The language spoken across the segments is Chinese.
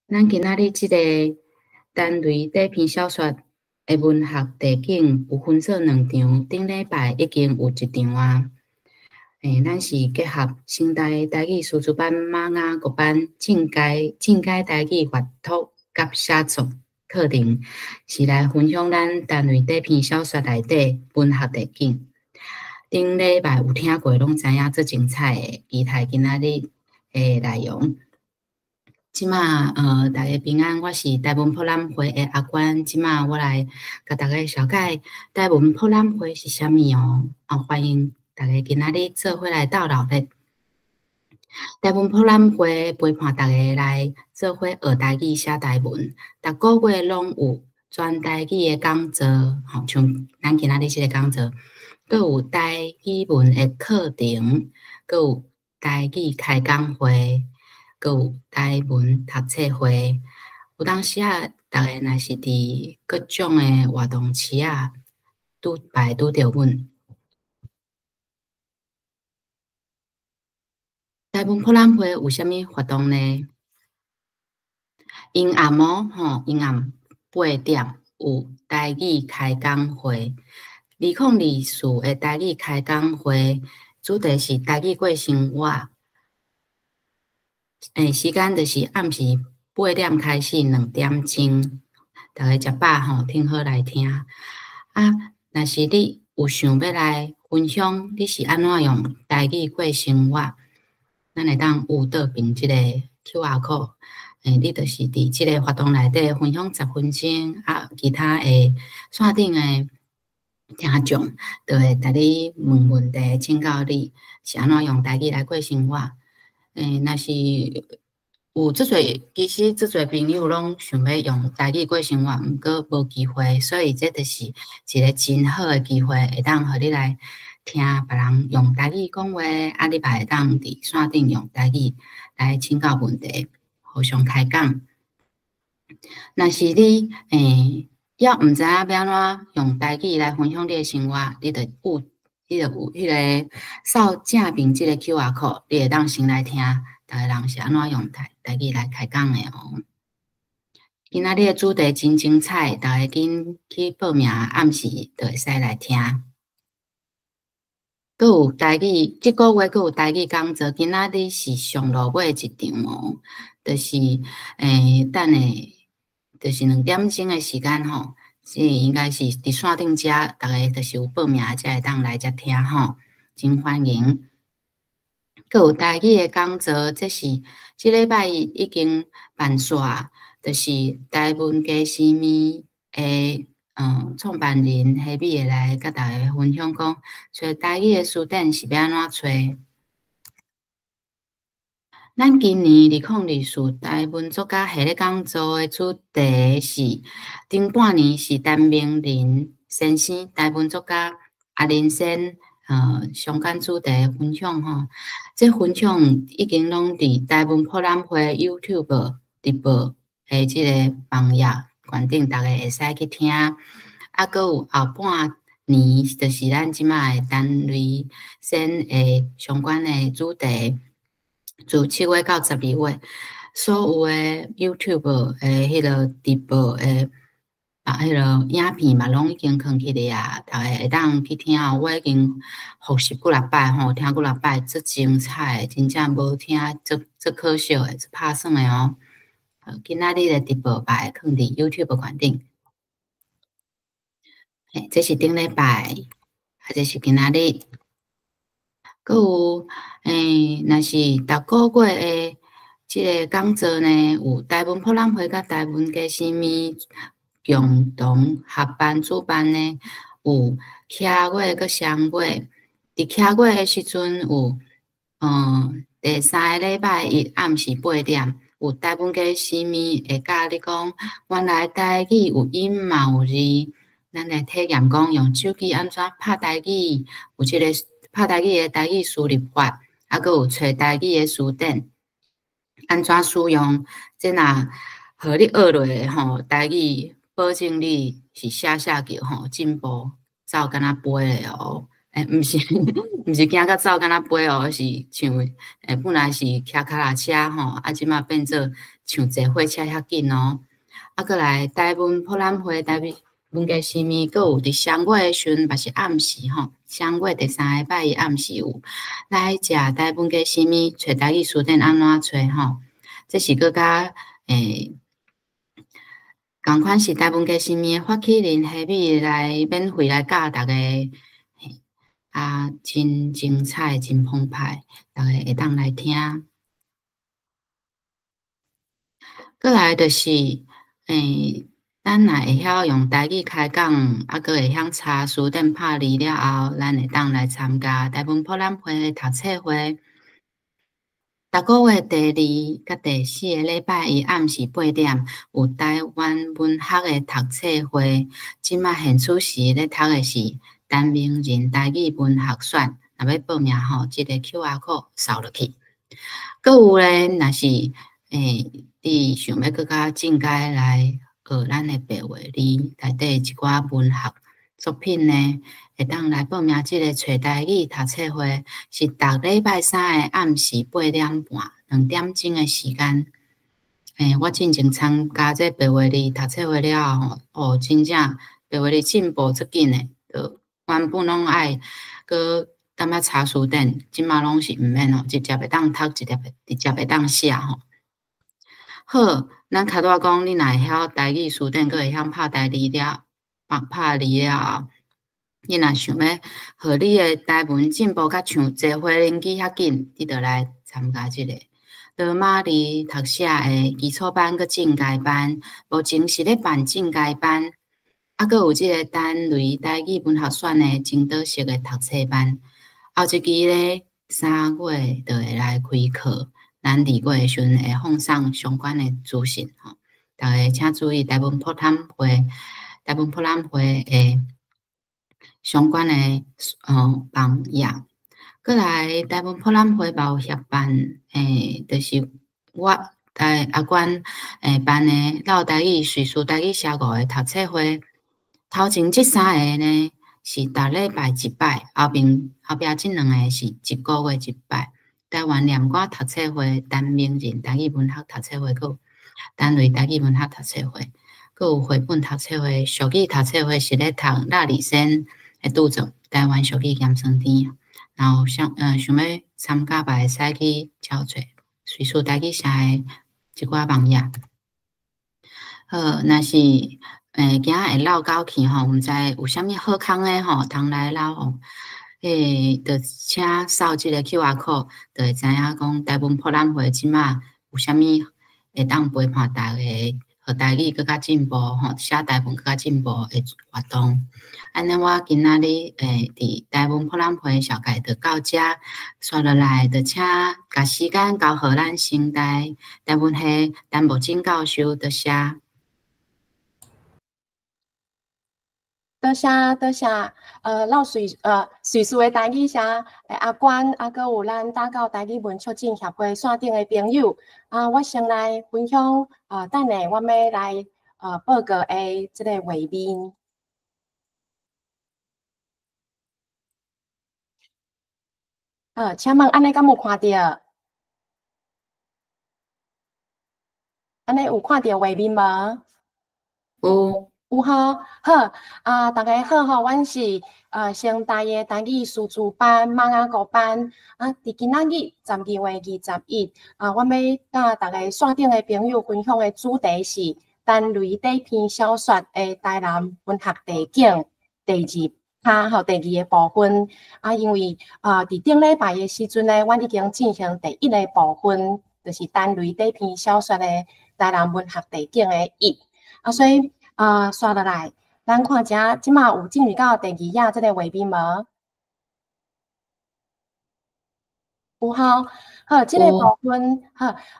咱今仔日即个单类短篇小说的文学地景有分做2场，顶礼拜已经有1场啊。咱是结合新台台语师资班马雅国班进阶台语阅读甲写作课程，是来分享咱单类短篇小说内底文学地景。顶礼拜有听过，拢知影最精彩的期待今仔日的内容。即马大家平安，我是台文博览会的阿关。即马我来甲大家小解台文博览会是啥物哦。欢迎大家今仔日做伙来到老的台文博览会，陪伴大家来做伙学台语、写台文。逐个月拢有全台语的讲座，像咱今仔日即个讲座，阁有台语文的课程，阁有台语开讲会。阁有台文读册会，有当时啊，逐个若是伫各种诶活动市啊，拄着阮。台文博览会有啥物活动呢？阴暗阴暗8点有台语开讲会，2024诶台语开讲会，主题是台语过生活。时间就是暗时8点开始2点钟，大家食饱听好来听。若是你有想要来分享，你是安怎用台语过生活，咱会当有倒边即个 QR code，你就是伫即个活动内底分享10分钟，其他诶线顶诶听众就会甲你问问题，请教你是安怎用台语来过生活。若是有其实足侪朋友拢想要用台语过生活，毋过无机会，所以这就是一个真好诶机会，会当互你来听别人用台语讲话，你嘛会当伫线顶用台语来请教问题，互相开讲。若是你要毋知影要安怎用台语来分享你诶生活，你着有迄个扫正面即个 QR code， 你会当先来听，逐个人是安怎用台语来开讲诶哦。今仔日诶主题真精彩，逐个紧去报名，暗时就会使来听。阁有台语，即个月阁有台语讲座，今仔日是上落尾1场哦，就是等下就是2点钟诶时间吼。应该是伫线顶遮，逐个就是有报名才会当来遮听吼，真欢迎。阁有台语的讲座，这是即礼拜已经办煞，就是台文家私密的创办人夏美会来甲大家分享讲，找台语的书店是要安怎找？咱今年2024台文作家系列讲座的主题是顶半年是陈明仁先生，台文作家阿林先相关主题的分享吼。这分享已经拢伫台文博览会 YouTube 直播的即个网页观顶，大家会使去听。阁有后半年，就是咱即卖单类先的相关的主题。自7月到12月，所有诶 YouTube 诶迄个直播诶迄个影片嘛，拢已经放起来啊，大家会当去听哦。我已经复习几6摆吼，听几6摆，足精彩，真正无听足可惜诶，足拍算诶哦。今仔日诶直播摆放伫 YouTube 观顶，这是顶礼拜，这是今仔日。阁有若是逐个月诶，即个讲座呢，有台文博览会甲台文家私密共同合办主办呢，有客月阁双月。伫客月诶时阵有第3个礼拜一暗时8点，有台文家私密会教你讲，原来台语有音嘛有字，咱来体验讲用手机安怎拍台语，有即个。拍台语的台语输入法，阁有找台语的书店，安怎使用？即若互你学落吼，台语保证你是写叫吼进步，走敢若飞的哦。毋是毋是行到走，敢若飞哦，是像本来是骑脚踏车吼，啊，即马变做像坐火车遐紧哦。啊，过来台湾博览会，台湾文艺新面，阁有伫双月诶时阵，嘛是暗时吼，双月第3个礼拜伊暗时有来食台湾嘅新面，找台语书店安怎找吼？这是搁甲共款是台湾嘅新面发起人下面来免费来教大家。啊，真精彩，真澎湃，大家会当来听。过来就是咱若会晓用台语开讲，啊，阁会晓查书店拍字了后，咱会当来参加台湾博览会的读册会。逐个月第2甲第4个礼拜，伊暗时8点有台湾文学的读册会。即马现此时咧读的是陈明仁台语文学选，若要报名吼，即个 QR code 扫落去。阁有咧，若是你想要搁较正解来学咱的白话字，内底一寡文学作品呢，会当来报名即个找台语读册会，是逐礼拜3的暗时8点半2点钟的时间。我进前参加这白话字读册会了后，哦，真正白话字进步足紧的，就原本拢爱搁踮遐查书店，即马拢是毋免哦，直接会当读，直接会当写吼。好，咱卡多讲，你若会晓台语书店，阁会晓拍台字了，拍字了后，你若想要互你的台文进步甲像坐回轮机遐紧，你着来参加即个罗马字读写的基础班佮进阶班，目前是咧办进阶班，啊，佮有即个单类台语文学选的精导式的读册班，后一期咧3月就会来开课。咱2月的时阵会放送相关的资讯吼，大家请注意台湾博览会的相关的网页。过来台湾博览会嘛有协办就是我阿关办的老台语叙述台语写五的读册会，头前即3个呢是逐礼拜一摆，后壁即2个是一个月一摆。台湾念歌读册会、陈明仁台语文学读册会，佮单类台语文学读册会，佮有绘本读册会、俗语读册会是咧读那里先的著作台湾俗语咸酸甜。然后想要参加吧，会使去找找随书台语写的一寡网页。好，若是今仔会绕到去吼，毋知有啥物好康诶吼，通来绕吼。就请扫即个 QR code， 就会知影讲台湾博览会即马有啥物会当陪伴大家，互台语更较进步吼，写台文更较进步诶活动。安尼我今仔日伫台湾博览会小概就到遮，刷落来就请甲时间交互咱先台湾系陈木真教授，多谢。多谢多谢，老叙述的台语声，阿关阁有咱打到台语文促进协会线顶的朋友，我先来分享，等下我要来报告的即个画面。请问安尼敢有看到？安尼有看到画面无？有吼，好大家好吼，阮是先台的台语师资班、马雅国班伫今仔日12月21，我要甲大家线顶的朋友分享的主题是单类短篇小说的台南文学地景第2趴吼，第2个部分因为伫顶礼拜的时阵呢，阮已经进行第1个部分，就是单类短篇小说的台南文学地景的1所以。刷落来，咱看遮，即马有进入到第2页即个画面无？有吼，好，即个部分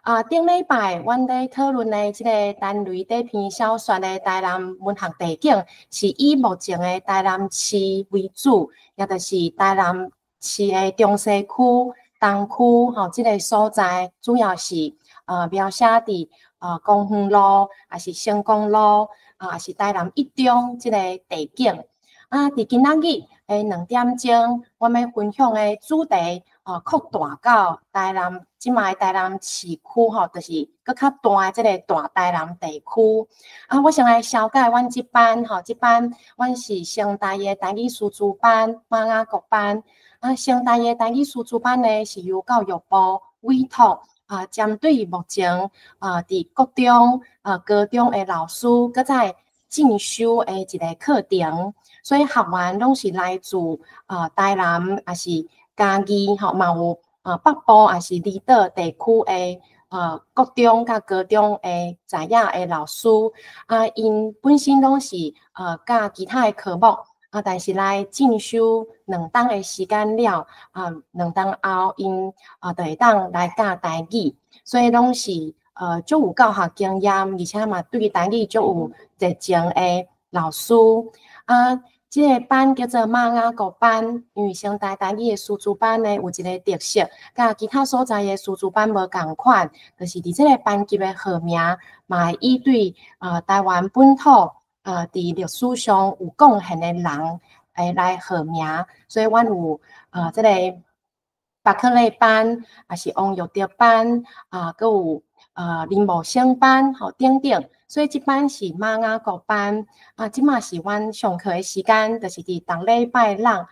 好顶礼拜阮咧讨论的即个单类短篇小说的台南文学地景，是以目前的台南市为主，也就是台南市的中西区、东区吼，即个所在主要是描写伫公园路，还是成功路。是台南一中即个地景，伫今仔日2点钟，我们分享的主题扩大到台南，即卖台南市区吼，就是搁较大的即个大台南地区。我先来小解阮即班吼，即班阮是成大的台语师资班、马雅国班。成大的台语师资班呢，是由教育部委托针对目前伫国中高中的老师，搁在进修的一个课程，所以学员拢是来自台南，也是嘉义吼，嘛有北部也是离岛地区的国中甲高中的在野的老师因本身拢是甲其他的科目但是来进修2档的时间了2档后因就会当来教台语，所以拢是足有教学经验，而且嘛对台语足有热情的老师这个班叫做马雅国班，因为成大台语的师资班呢有一个特色，甲其他所在的师资班无共款，就是伫这个班级的号名嘛会以对台湾本土伫历史上有贡献的人来号名，所以阮有这个巴克类班，也是王玉德班搁有林茂生班吼等等。所以这班是马雅国班即马是阮上课的时间，就是伫逐礼拜六下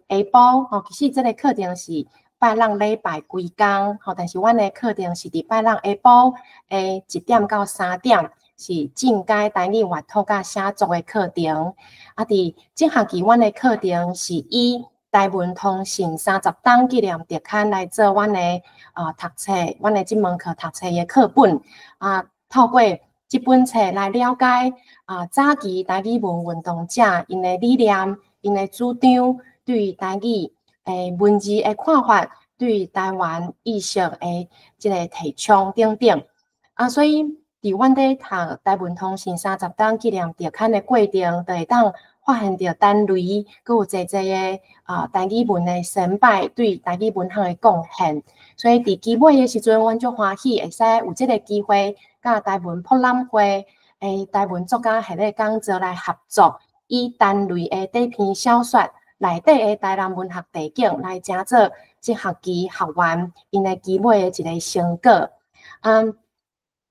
晡其实这个课程是拜六礼拜规工但是阮的课程是伫拜六下晡1点到3点，是进阶台语阅读甲写作的课程伫这学期阮的课程是以台文通信30档纪念特刊来做阮的读册，阮的这门课读册的课本透过这本册来了解早期台语文运动者因的理念、因的主张，对台语文字的看法，对台湾意识的这个提倡等等所以伫阮在读台文通信30档纪念特刊的过程，就会当发现到单类，佮有侪的台语文的成败对台语文学的贡献。所以伫期尾的时阵，阮足欢喜会使有这个机会，甲台文博览会台文作家系列讲座来合作，以单类的短篇小说内底的台南文学地景来写做这学期学员因的期尾的一个成果。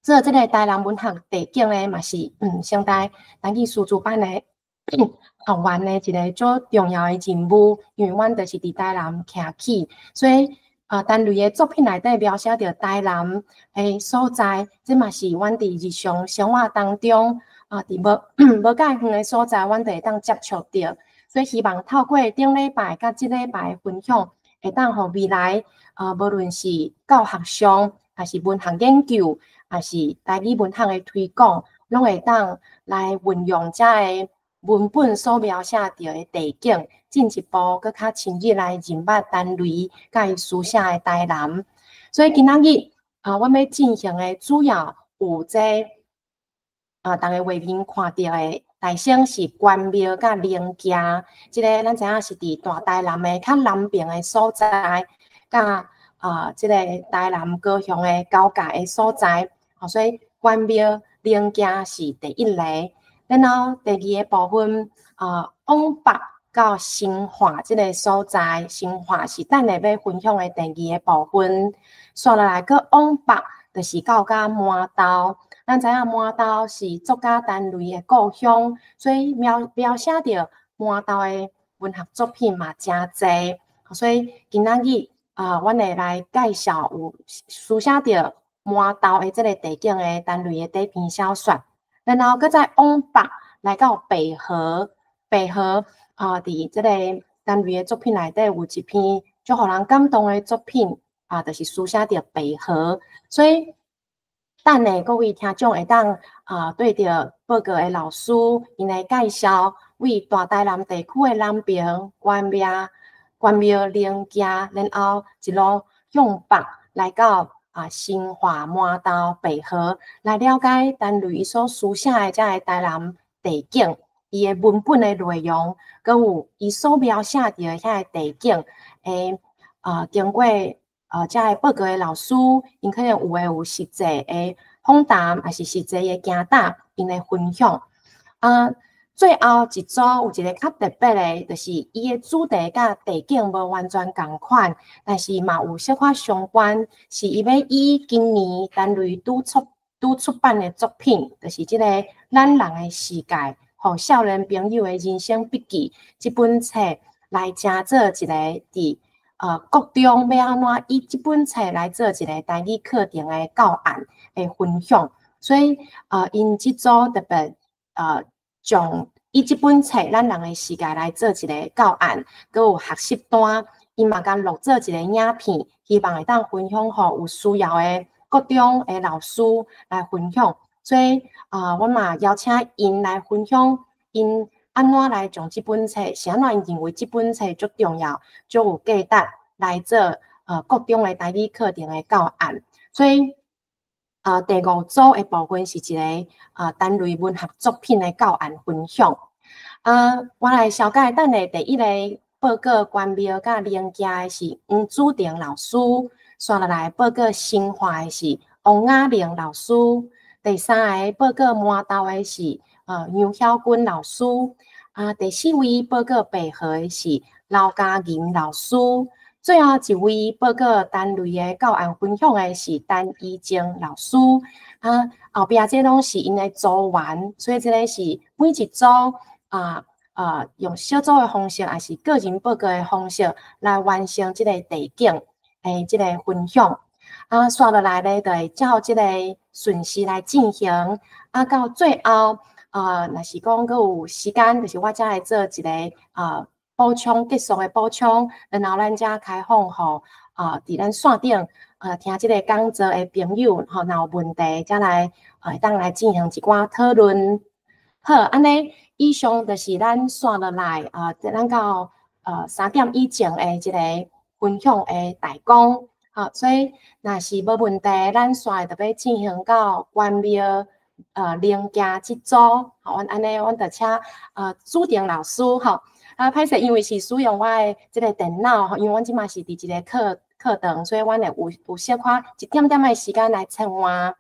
做这个台南文学地景呢，嘛是成大台语师资班的学员的一个最重要的任务，因为阮就是伫台南徛起，所以单类的作品内底描写着台南的所在，这嘛是阮伫日常生活当中伫无介远的所在，阮就会当接触到。所以希望透过顶礼拜甲即礼拜的分享，会当互未来无论是教学上，还是文学研究，还是台语文学的推广，拢会当来运用这个文本所描写到的地景，进一步搁较深入来认捌单类甲伊书写的台南。所以今仔日阮要进行的主要有这大家画面看到的大省是关庙甲灵家，这个咱知影是伫大台南的较南边的所在，甲这个台南高雄的交界的所在，所以关庙灵家是第一个。然后第二个部分往北到新化这个所在，新化是等下要分享的第二个部分。刷落来个往北，就是到麻豆。咱知影麻豆是作家单类的故乡，所以描写着麻豆的文学作品嘛真侪。所以今仔日阮会来介绍有书写着麻豆的这个地景的单类的短篇小说。然后搁再往北来到北河，北河伫这个单类的作品内底有一篇足互人感动的作品就是书写着北河。所以等下各位听众会当对着报告的老师因来介绍，为大台南地区的南边关庙灵家，然后一路向北来到新化、麻豆、北河，来了解单类伊所书写的这个台南地景，伊的文本的内容，佮有伊所描写着的遐个地景经过这个报告的老师，因可能有实际的访谈，还是实际的行答，因来分享最后一组有一个较特别的，就是伊的主题甲地景无完全同款，但是嘛有小可相关，是伊要以今年单类拄出版的作品，就是即个《咱人的世界》，互少年朋友的人生笔记这本册来正做一个伫国中要安怎以这本册来做一个台语课程的教案的分享，所以因这组特别将以这本册《咱人的世界》来做一个教案，佮有学习单，伊嘛甲录做一个影片，希望会当分享互有需要的国中的老师来分享。所以我嘛邀请因来分享，因安怎来将这本册，是安怎认为这本册足重要，足有价值来做国中的台语课程的教案。所以第5组的部分是一个单类文学作品的教案分享。我来小解等下第一个报告关庙甲连接的是黄祖婷老师，刷落来报告生化的是王雅玲老师，第3个报告麻豆的是杨晓君老师，第4位报告白河的是刘嘉银老师。最后一位报告单类的教案分享的是陈怡静老师，后壁这拢是因的组员，所以这个是每一组用小组的方式，还是个人报告的方式来完成这个地景诶，这个分享。刷落来咧，就会照这个顺序来进行。到最后若是讲佮有时间，就是我才来做一个补充结束的补充，然后咱才开放互伫咱线顶听这个讲座的朋友若有问题，才来当来进行一寡讨论。好，安尼以上就是咱刷落来咱到3点以前的这个分享的大纲。好，所以若是无问题，咱刷就要进行到关庙连接这组。好，安尼阮就请朱婷老师歹势，因为是使用我的这个电脑，因为阮即马是伫一个课堂，所以阮会有小可一点点的时间来参换。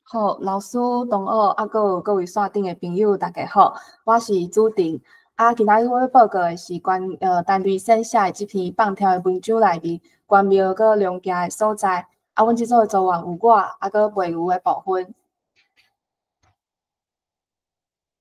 好，老师、同学，还有各位线顶的朋友，大家好，我是朱婷。今仔日我要报告的是单类线写的这篇放条的文章内面，关庙佮龙家的所在。阮这组的组员有我，佮袂有的部分。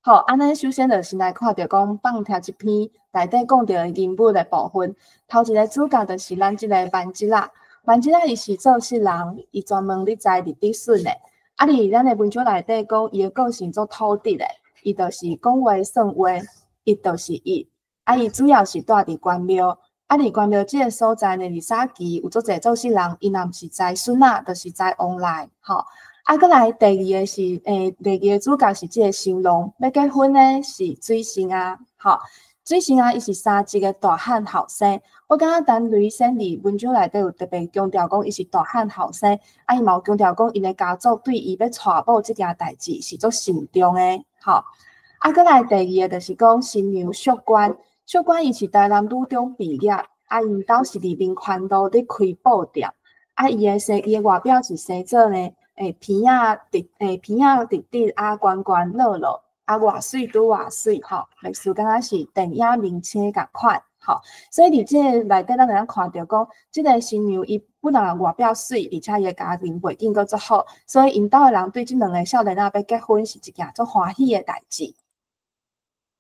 好，安尼首先就先来看到讲放条这篇内底讲到的人物的部分。头一个主角就是咱这个万吉拉，万吉拉伊是做事人，伊专门咧栽日滴笋的。伫咱的文章内底讲，伊的个性做土地的，伊就是讲话算话，伊就是伊。伊主要是住伫关庙，伫关庙这个所在呢，二三期有足侪做事人，伊若毋是栽笋仔，就是栽往来，吼。搁来第二个是第二个主角是这个新郎，要结婚呢是水星啊，吼。水星啊，伊是三级的大汉后生。我感觉陈雷先伫文章内底有特别强调讲，伊是大汉后生，伊嘛有强调讲，因的家族对伊要娶某这件代志是足慎重的，吼。搁来第二个就是讲新娘淑娟，淑娟伊是台南女中毕业，因兜是伫民权路咧开布店，伊的外表是生做呢，鼻仔直直圆圆落落。偌水拄偌水吼，类似敢若是电影明星共款吼，所以伫即个内底咱会当看到讲，即个新娘伊本来外表水，而且伊个家庭背景阁足好，所以因兜的人对即两个少年仔要结婚是一件足欢喜的代志。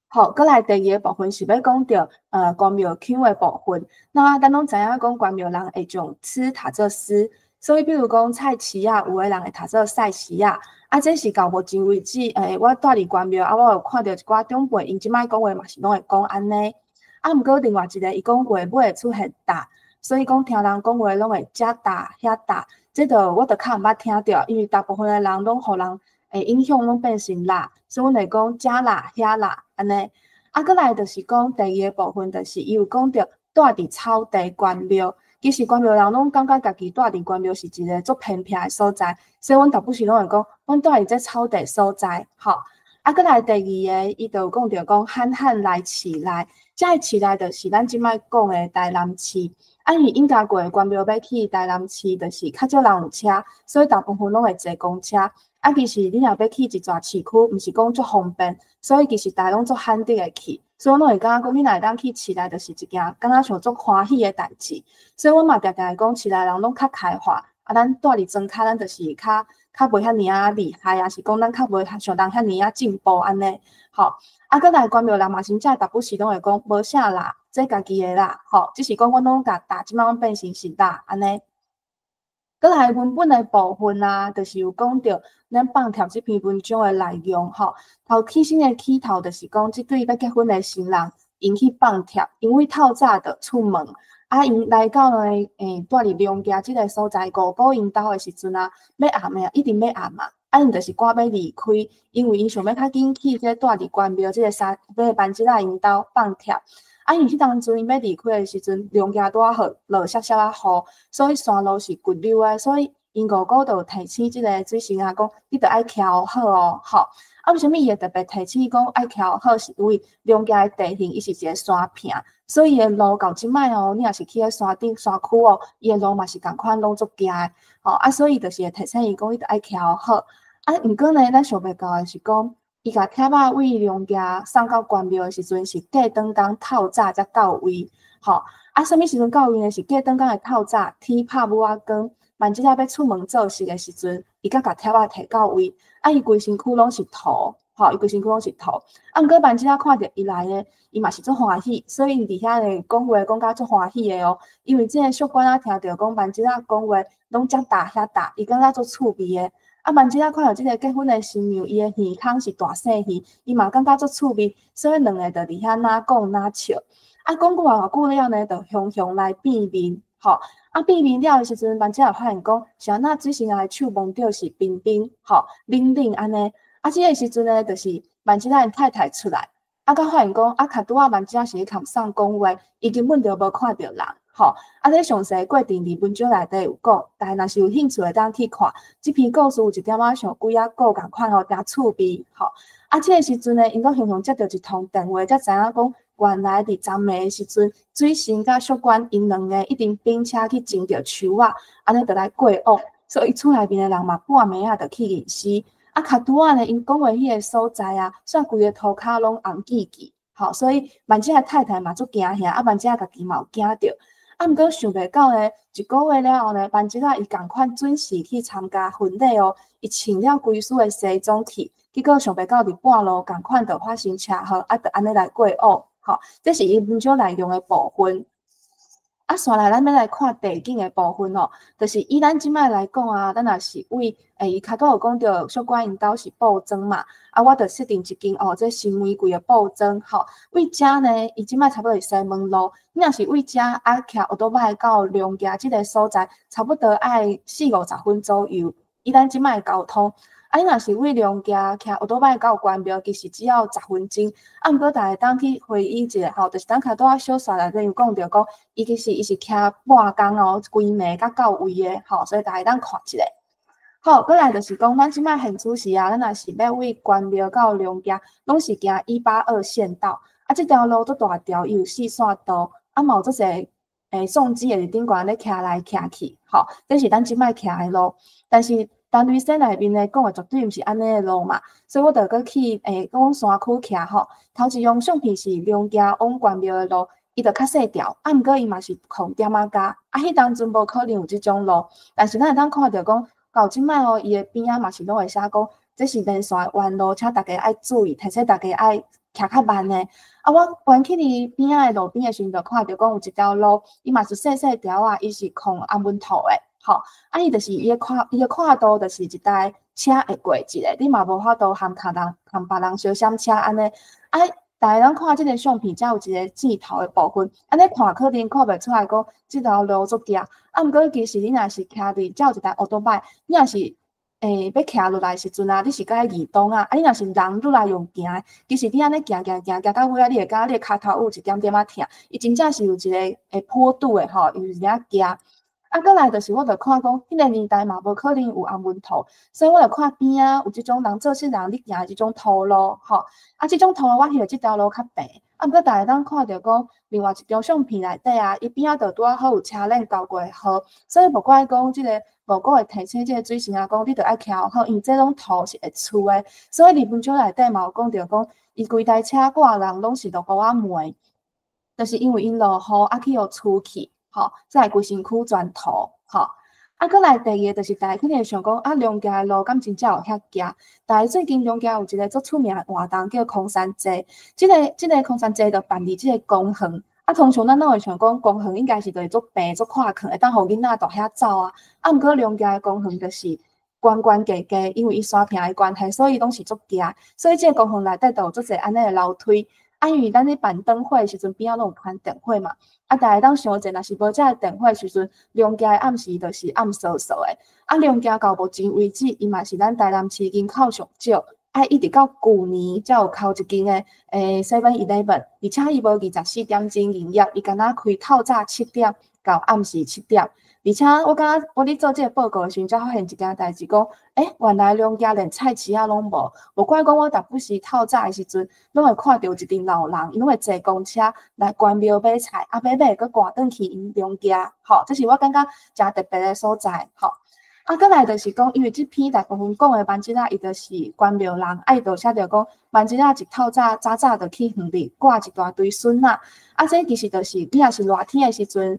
好，搁来第二个部分是要讲到关庙腔的部分。那咱拢知影讲关庙人会将词读做诗，所以比如讲菜市啊，有个人会读做菜市啊。这是到目前为止，我住伫关庙，我有看到一寡长辈，因即摆讲话嘛是拢会讲安尼。毋过另外一个伊讲话尾会出现大，所以讲听人讲话拢会遮大遐大，这个我就较毋捌听到，因为大部分的人拢互人影响拢变成啦，所以阮会讲遮啦遐啦安尼。啊，过来就是讲第二个部分，就是伊有讲到住伫草地关庙。其实关庙人拢感觉家己住伫关庙是一个足偏僻的所在，所以阮大部时拢会讲，阮住伫这草地所在，吼。啊，过来第二个，伊就讲着讲憨憨来市内，这个市内就是咱即摆讲的台南市。啊，因为应该过关庙要去台南市，就是较少人有车，所以大部分拢会坐公车。啊，其实你若要去一座市区，毋是讲足方便，所以其实大家拢足罕得会去。所以阮拢会感觉讲，你若会当去市内，就是一件敢若像足欢喜的代志。所以阮嘛常常会讲，市内人拢较开化，啊，咱住伫庄脚，咱就是较袂遐尔啊厉害，啊是讲咱较袂像人遐尔啊进步安尼，吼。啊，搁来关庙人嘛，真正大部时拢会讲无啥啦，这家己的啦，吼，只是讲阮拢甲打即摆变成是啦安尼。搁来文本的部分啊，就是有讲到咱放贴这篇文章的内容吼。头起先的起头就是讲，即对要结婚的新人，因去放贴，因为透早就出门，啊，因来到呢，住伫娘家即个所在，五姑因兜的时阵啊，要暗的啊，一定要暗嘛。啊，因就是赶要离开，因为因想要较紧去这住伫关庙即个要办即个因兜放贴。啊，因为迄当阵因要离开的时阵，娘家拄啊落小小啊雨，所以山路是骨溜的，所以因五姑就提醒即个水神啊，讲你着爱徛好哦，吼。啊，为什么伊会特别提醒讲爱徛好？是因为娘家的地形伊是一个山片，所以伊的路到即摆哦，你若是去咧山顶山区哦，伊的路嘛是共款拢足行的，吼啊，所以就是会提醒伊讲，伊着爱徛好。啊，毋过呢，咱想袂到的是讲。伊甲贴仔为娘家送到关庙的时阵，是过顿工透早才到位，吼。啊，什么时阵到位呢？是过顿工的透早，天拍母仔光，万即仔要出门做事的时阵，伊甲贴仔摕到位，啊，伊规身躯拢是土，吼，伊规身躯拢是土。啊，毋过万即仔看着伊来呢，伊嘛是足欢喜，所以伫遐咧讲话讲甲足欢喜的哦。因为即个小官仔听着讲万即仔讲话拢遮大遐大，伊感觉足趣味的。啊，万即仔看到即个结婚的新娘，伊的耳孔是大细耳，伊嘛感觉足趣味，所以两个就伫遐哪讲哪笑。啊，讲过偌久了呢，就雄来变面，吼。啊，变面了的时阵，万即仔发现讲，是安那水神啊手摸着是冰冰，吼，冷冷安尼。啊，即个时阵呢，就是万即仔因太太出来，啊，甲发现讲，啊，拄啊万即仔是咧空送讲话，伊根本就无看到人。吼，啊！这详细过程伫文章内底有讲，但是若是有兴趣的，当去看。这篇故事有一点仔像几啊个共款吼，诚趣味吼。啊，这个时阵呢，因阁雄雄接到一通电话，才知影讲，原来伫昨暝的时阵，水神甲小官因两个一定并车去种着树啊，安尼就来过恶，所以厝内面的人嘛半暝啊就去认尸。啊，拄啊呢，因讲话迄个所在啊，煞规个涂骹拢红记记，吼，所以万即个太太嘛足惊吓，啊，万即个家己嘛有惊着。啊，毋过想袂到呢，一个月了后呢，万即仔伊共款准时去参加婚礼哦，伊穿了规身的西装去，结果想袂到伫半路共款就发生车祸，啊，就安尼来过恶，吼，这是伊文章内容的部分。啊，线来咱要来看地景的部分哦，就是以咱即摆来讲啊，咱若是为伊卡拄有讲到小官因兜是报庄嘛，啊，我着设定一间哦，这新玫瑰的报庄，吼，为遮呢，伊即摆差不多是西门路，你若是为遮啊，徛奥多摆到娘家即个所在，差不多爱40-50分左右，以咱即摆交通。啊，你若是为娘家徛奥多摆到关庙，其实只要10分钟。啊，毋过大家当去回忆一下吼，就是咱卡拄仔小说内底有讲着讲，伊是徛半工哦，规暝甲到位的吼，所以大家当看一下。好，过来就是讲，咱即摆现主时啊，咱若是要为关庙到娘家，拢是行182县道。啊，即条路足大条，伊有4线道，啊，嘛有足侪送机的顶悬咧徛来徛去，吼，这是咱即摆徛的路，但是。单位线内面咧讲的绝对毋是安尼的路嘛，所以我着搁去往山区徛吼。头一张相片是娘家往关庙的路，伊着较细条，啊，毋过伊嘛是空点仔加，啊，迄当阵无可能有即种路，但是咱会当看着讲，到即摆哦，伊的边仔嘛是拢会写讲，这是连线的弯路，请大家爱注意，提醒大家爱徛较慢的。啊，我弯去伫边仔的路边的时阵，着看着讲有一条路，伊嘛是细细条啊，伊是空红纹土的。吼，啊，伊就是伊的跨度，就是一台车会过一个，你嘛无法度含别人相闪车安尼。啊，大家看即个相片，才有一个箭头的部分。安尼看可能看袂出来讲即条路足狭。啊，毋过其实你若是徛伫，才有一台奥多拜，你若是要徛落来时阵啊，你是该移动啊。啊，你若是人落来用行的，其实你安尼行到尾啊，你会感觉你骹头有一点点痛。伊真正是有一个坡度的吼，有一点夹。啊，过来就是我著看讲，迄个年代嘛无可能有红文图，所以我著看边啊有即种人做事人你行即种土路吼。啊，即种土路我翕即条路较白。啊，毋过大家当看到讲另外一张相片内底啊，伊边仔著拄啊好有车辆交过好，所以无怪讲即个无辜会提醒即个水性啊，讲你著爱徛好，因为即种土是会出的。所以日本章内底嘛有讲着讲，伊规台车挂人拢是著互我骂，就是因为因落雨啊去互出去。吼，再来规身躯全土，吼。啊，过来第二个就是大家肯定会想讲，啊，龙家的路敢真正有遐行？但是最近龙家有一个足出名的活动叫空山祭，即个空山祭就办伫即个公园。啊，通常咱拢会想讲，公园应该是就是足平足宽阔，会当互囡仔踱遐走啊。啊，毋过龙家的公园就是悬悬低低，因为伊山坪的关系，所以拢是足行。所以即个公园内底就有足侪安尼的楼梯。啊，因为咱咧办灯会时阵边仔拢有看灯会嘛。啊，大家当想者，若是无遮个电火时阵，龙家暗时就是暗扫扫的。啊，龙家到目前为止，伊嘛是咱台南市人口上少，啊，一直到去年才有扣一间的7-11，而且伊无24点钟营业，伊敢若开透早7点到暗时7点。而且我感觉我咧做即个报告的时阵，才发现一件代志，讲，原来龙家连菜市啊拢无，无怪讲我逐不时透早的时阵，拢会看到一群老人，因拢会坐公车来关庙买菜，啊买佫赶转去因龙家，吼，这是我感觉诚特别的所在，吼。啊，过来就是讲，因为即篇大部分讲的万吉仔，伊就是关庙人，啊，伊就写着讲，万吉仔一透早就去园里挂一大堆笋仔，啊，这其实就是你若是热天的时阵。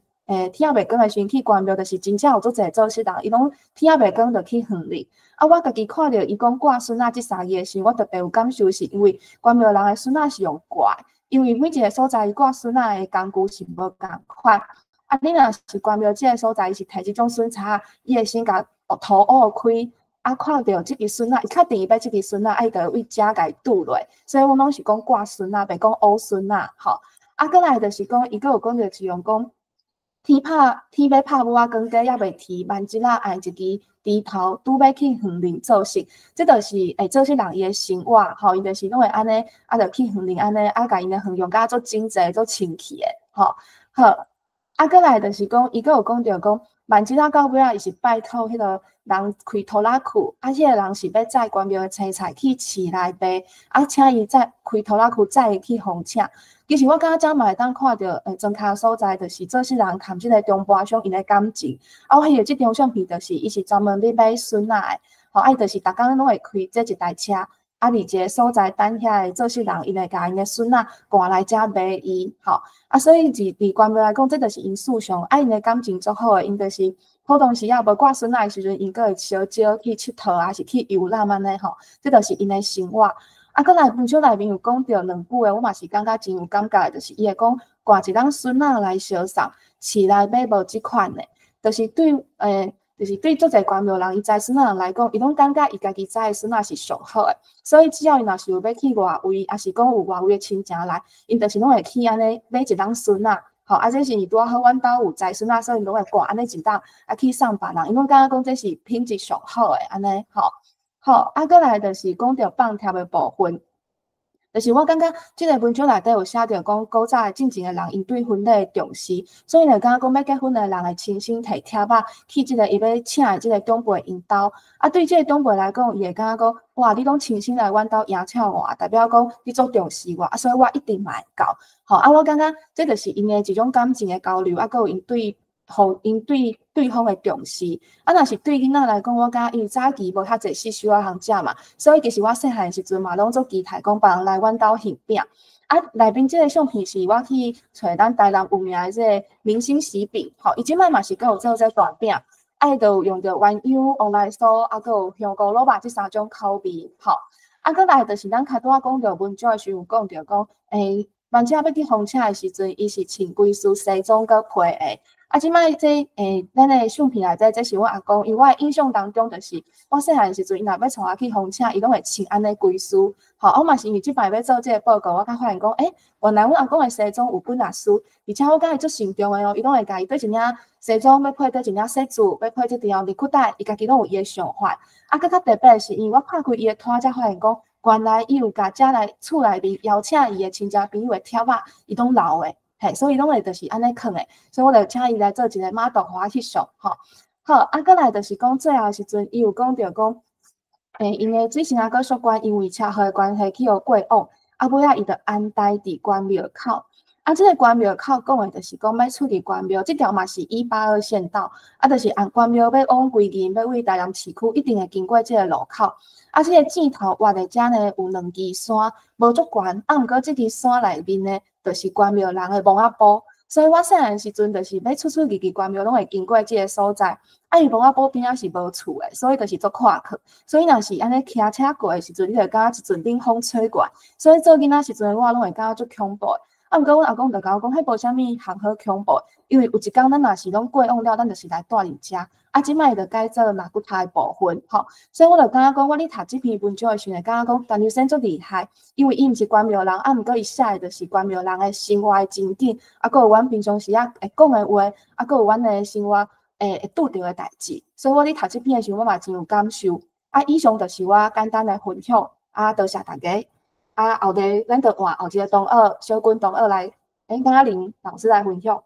天也袂光的时阵去关庙，就是真正有足侪做事人，伊拢天也袂光就去园里。啊，我家己看到伊讲挂笋仔即3个的时，我特别有感受，是因为关庙人的笋仔是用挂的，因为每一个所在伊挂笋仔的工具是无共款。啊，你若是关庙即个所在，伊是摕即种笋叉，伊会先甲土挖开，啊，看到即个笋仔，伊确定伊要即个笋仔，伊就为遮甲伊拄落。所以我拢是讲挂笋仔，袂讲乌笋仔，吼。啊，过来就是讲，伊佫有讲着是用讲。天要拍舞啊，光底也袂提，万吉仔按一支猪头，拄要去园林做事，这就是做事人伊的生活，吼，伊就是拢会安尼，啊，就去园林安尼，啊，甲因的园用甲做整齐、做清气的，吼，好，啊，过来就是讲，伊佫有讲着讲，万吉仔到尾啊，伊是拜托迄个人开拖拉库，啊，迄个人是要载关庙的青菜去市内卖，啊，请伊再开拖拉库载去红请。其实我感觉遮嘛会当看到，庄脚所在就是做事人含即个中巴乡因的感情。啊，我翕到即张相片，就是伊是专门咧买笋仔的，吼，啊，就是逐工拢会开这一台车，啊，伫一个所在等遐的做事人，因会甲因的笋仔赶来遮买伊，吼，啊，所以伫关庙来讲，这就是因思想，啊，因的感情足好的，因就是好当时啊无挂笋仔的时阵，因佫会烧酒去佚佗，还是去游览安尼吼，这就是因的生活。啊，搁来文章内面有讲到两句诶，我嘛是感觉真有感觉诶，就是伊会讲挂一笼笋仔来烧送，市内买无即款诶，就是对就是对足侪关庙人，伊栽笋仔人来讲，伊拢感觉伊家己栽诶笋仔是上好诶，所以只要伊若是有要去外位，也是讲有外位诶亲戚来，因就是拢会去安尼买一笼笋仔，吼，啊，这是伊拄啊好，阮兜有栽笋仔，所以因拢会挂安尼一档啊去送别人，因拢感觉讲这是品质上好诶，安尼吼。好，啊，过来就是讲到放贴的部分，就是我感觉即个文章内底有写着讲，古早进前的人因对婚礼的重视，所以就感觉讲要结婚的人会亲身摕贴仔去即个伊要请的即个长辈因兜，啊，对即个长辈来讲，伊会感觉讲，哇，你拢亲身来阮兜邀请我，代表讲你足重视我，啊，所以我一定嘛会到。好，啊，我感觉这就是因的一种感情的交流，啊，佮有因对方的重视，啊，若是对囡仔来讲，我感觉因早期无遐济细小啊通食嘛，所以其实我细汉时阵嘛，拢做期待讲别人来阮兜馅饼。啊，内面即个相片是我去找咱台南有名的即个明星喜饼，吼，伊即摆嘛是佮有做这大饼，啊，就用着鸳鸯、乌来酥，啊，佮有香菇萝卜即3种口味，吼。啊，佮来就是咱较拄仔讲着文章的时候讲着讲，万只要去红请的时阵，伊是穿规束西装佮皮的。啊，即摆这咱的相片内底，这是我阿公，因为我印象当中就是我细汉时阵，伊若要带我去风车，伊拢会穿安尼规梳。吼，我嘛是因为即摆要做这个报告，我才发现讲，原来阮阿公的西装有本也输，而且我感觉足慎重的哦，伊拢会家己对一领西装要配对一领西子，要配这条内裤带，伊家己拢有伊的想法。啊，更较特别的是，因为我拍开伊的拖，才发现讲，原来伊有甲遮来厝内面邀请伊的亲戚朋友的贴仔，伊拢留的。嘿，所以拢会就是安尼藏诶，所以我就请伊来做一个马图互我翕相，吼。好，啊，过来就是讲最后时阵，伊有讲着讲，因诶水性啊，搁属关因为车祸诶关系去互过往，啊，尾仔伊就安待伫关庙口。啊，这个关庙口讲诶，就是讲要处理关庙，这条嘛是182线道，啊，就是按关庙要往归仁，要为台南市区，一定会经过这个路口。啊，这个箭头画伫遮呢，有2支山，无足悬，啊，毋过这支山内面呢，就是关庙人的墓仔埔。所以我细汉时阵，就是要出入入关庙，拢会经过这个所在。啊，伊墓仔埔边仔是无厝的，所以就是做看客。所以若是安尼骑车过的时阵，你就感觉一阵冷风吹过来。所以做囡仔时阵，我拢会感觉足恐怖的。啊，毋过阮阿公就甲我讲，迄无啥物行好恐怖，因为有一天咱若是拢过往了，咱就是来住伫遮。啊，即摆就改做肉骨头的部分，吼。所以我就感觉讲，我咧读这篇文章的时阵，感觉讲陈玉生足厉害，因为伊毋是关庙人，啊，毋过伊写的就是关庙人的生活的情景，啊，佮有阮平常时啊会讲的话，啊，佮有阮的生活会拄着的代志。所以我咧读这篇的时候，我嘛真有感受。啊，以上就是我简单的分享，啊，多谢大家。啊，后日咱就换后一个同学，小军同学来，等下林老师来分享。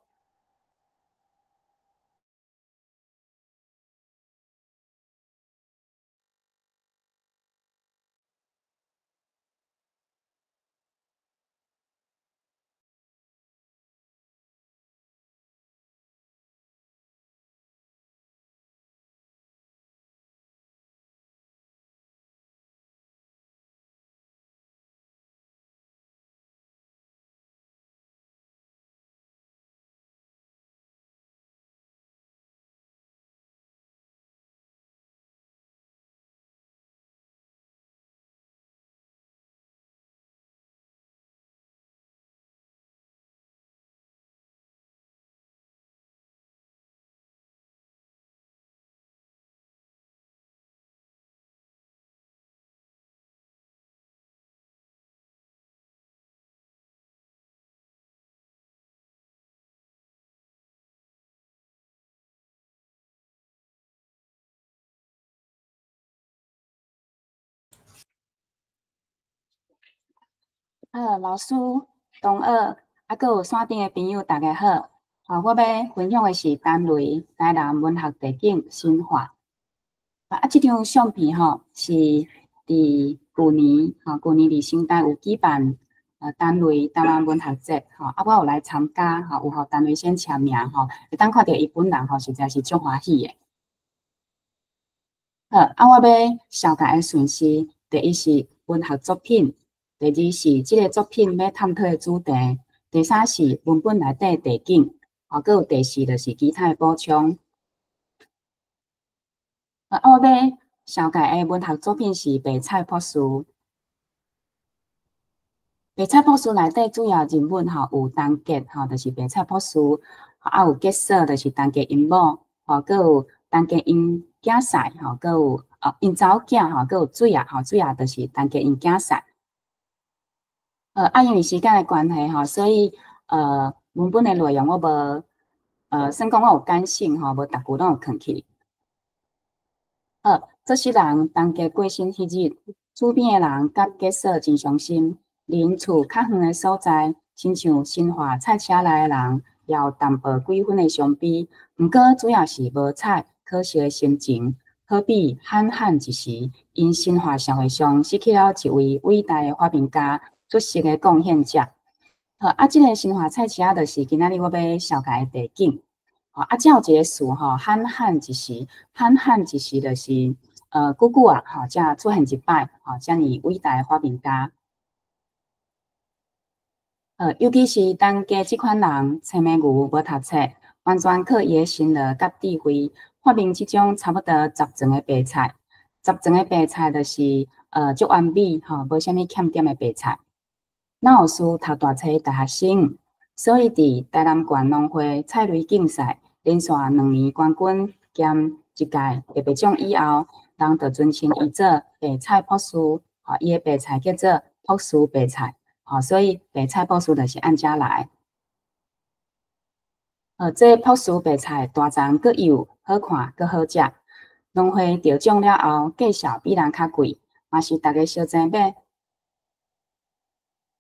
老师、同学，啊，佮有线顶的朋友，大家好。我要分享的是陈雷台南文学地景新化。这张相片是伫去年伫新台有举办陈雷台南文学节我有来参加有互陈雷先签名会当看到伊本人实在是足欢喜的。我要小解的顺序，第一是文学作品。第二是这个作品要探讨的主题，第三是文本内底地景，佮有第四就是其他的补充。我要小解的文学作品是《白菜朴树》。白菜朴树内底主要人物有陈杰就是白菜朴树，有杰嫂就是陈杰因某，佮有陈杰因囝婿佮有因查某囝佮有水仔水仔就是陈杰因囝婿。因为时间的关系所以文本的内容我无算讲我有感性无逐句拢有藏去。这世人陈杰过身迄日，厝边的人甲杰嫂真伤心。离厝较远的所在，亲像新华菜车内的人，要淡薄几分的伤悲。毋过主要是无彩可惜的心情，好比罕罕一时，因新华社会上失去了一位伟大的发明家。出色的贡献者，这个新华菜车就是今仔日我要小解的地景，这有一个词罕罕一时，罕罕一时就是久久才出现一摆，遮尼伟大的发明家，尤其是当家这款人，青面牛无读册，完全靠伊的心力甲智慧，发明这种差不多十层的白菜，十层的白菜就是足完美无啥物欠点的白菜。哪有输读大册大学生，所以伫台南县农会菜类竞赛连续2年冠军兼1届特别奖以后，人就尊称伊做白菜博士，伊的白菜叫做博士白菜，所以白菜博士就是按遮来。这博士白菜大丛佮幼，好看佮好食。农会得奖了后，价钱比人较贵，嘛是大家相争买。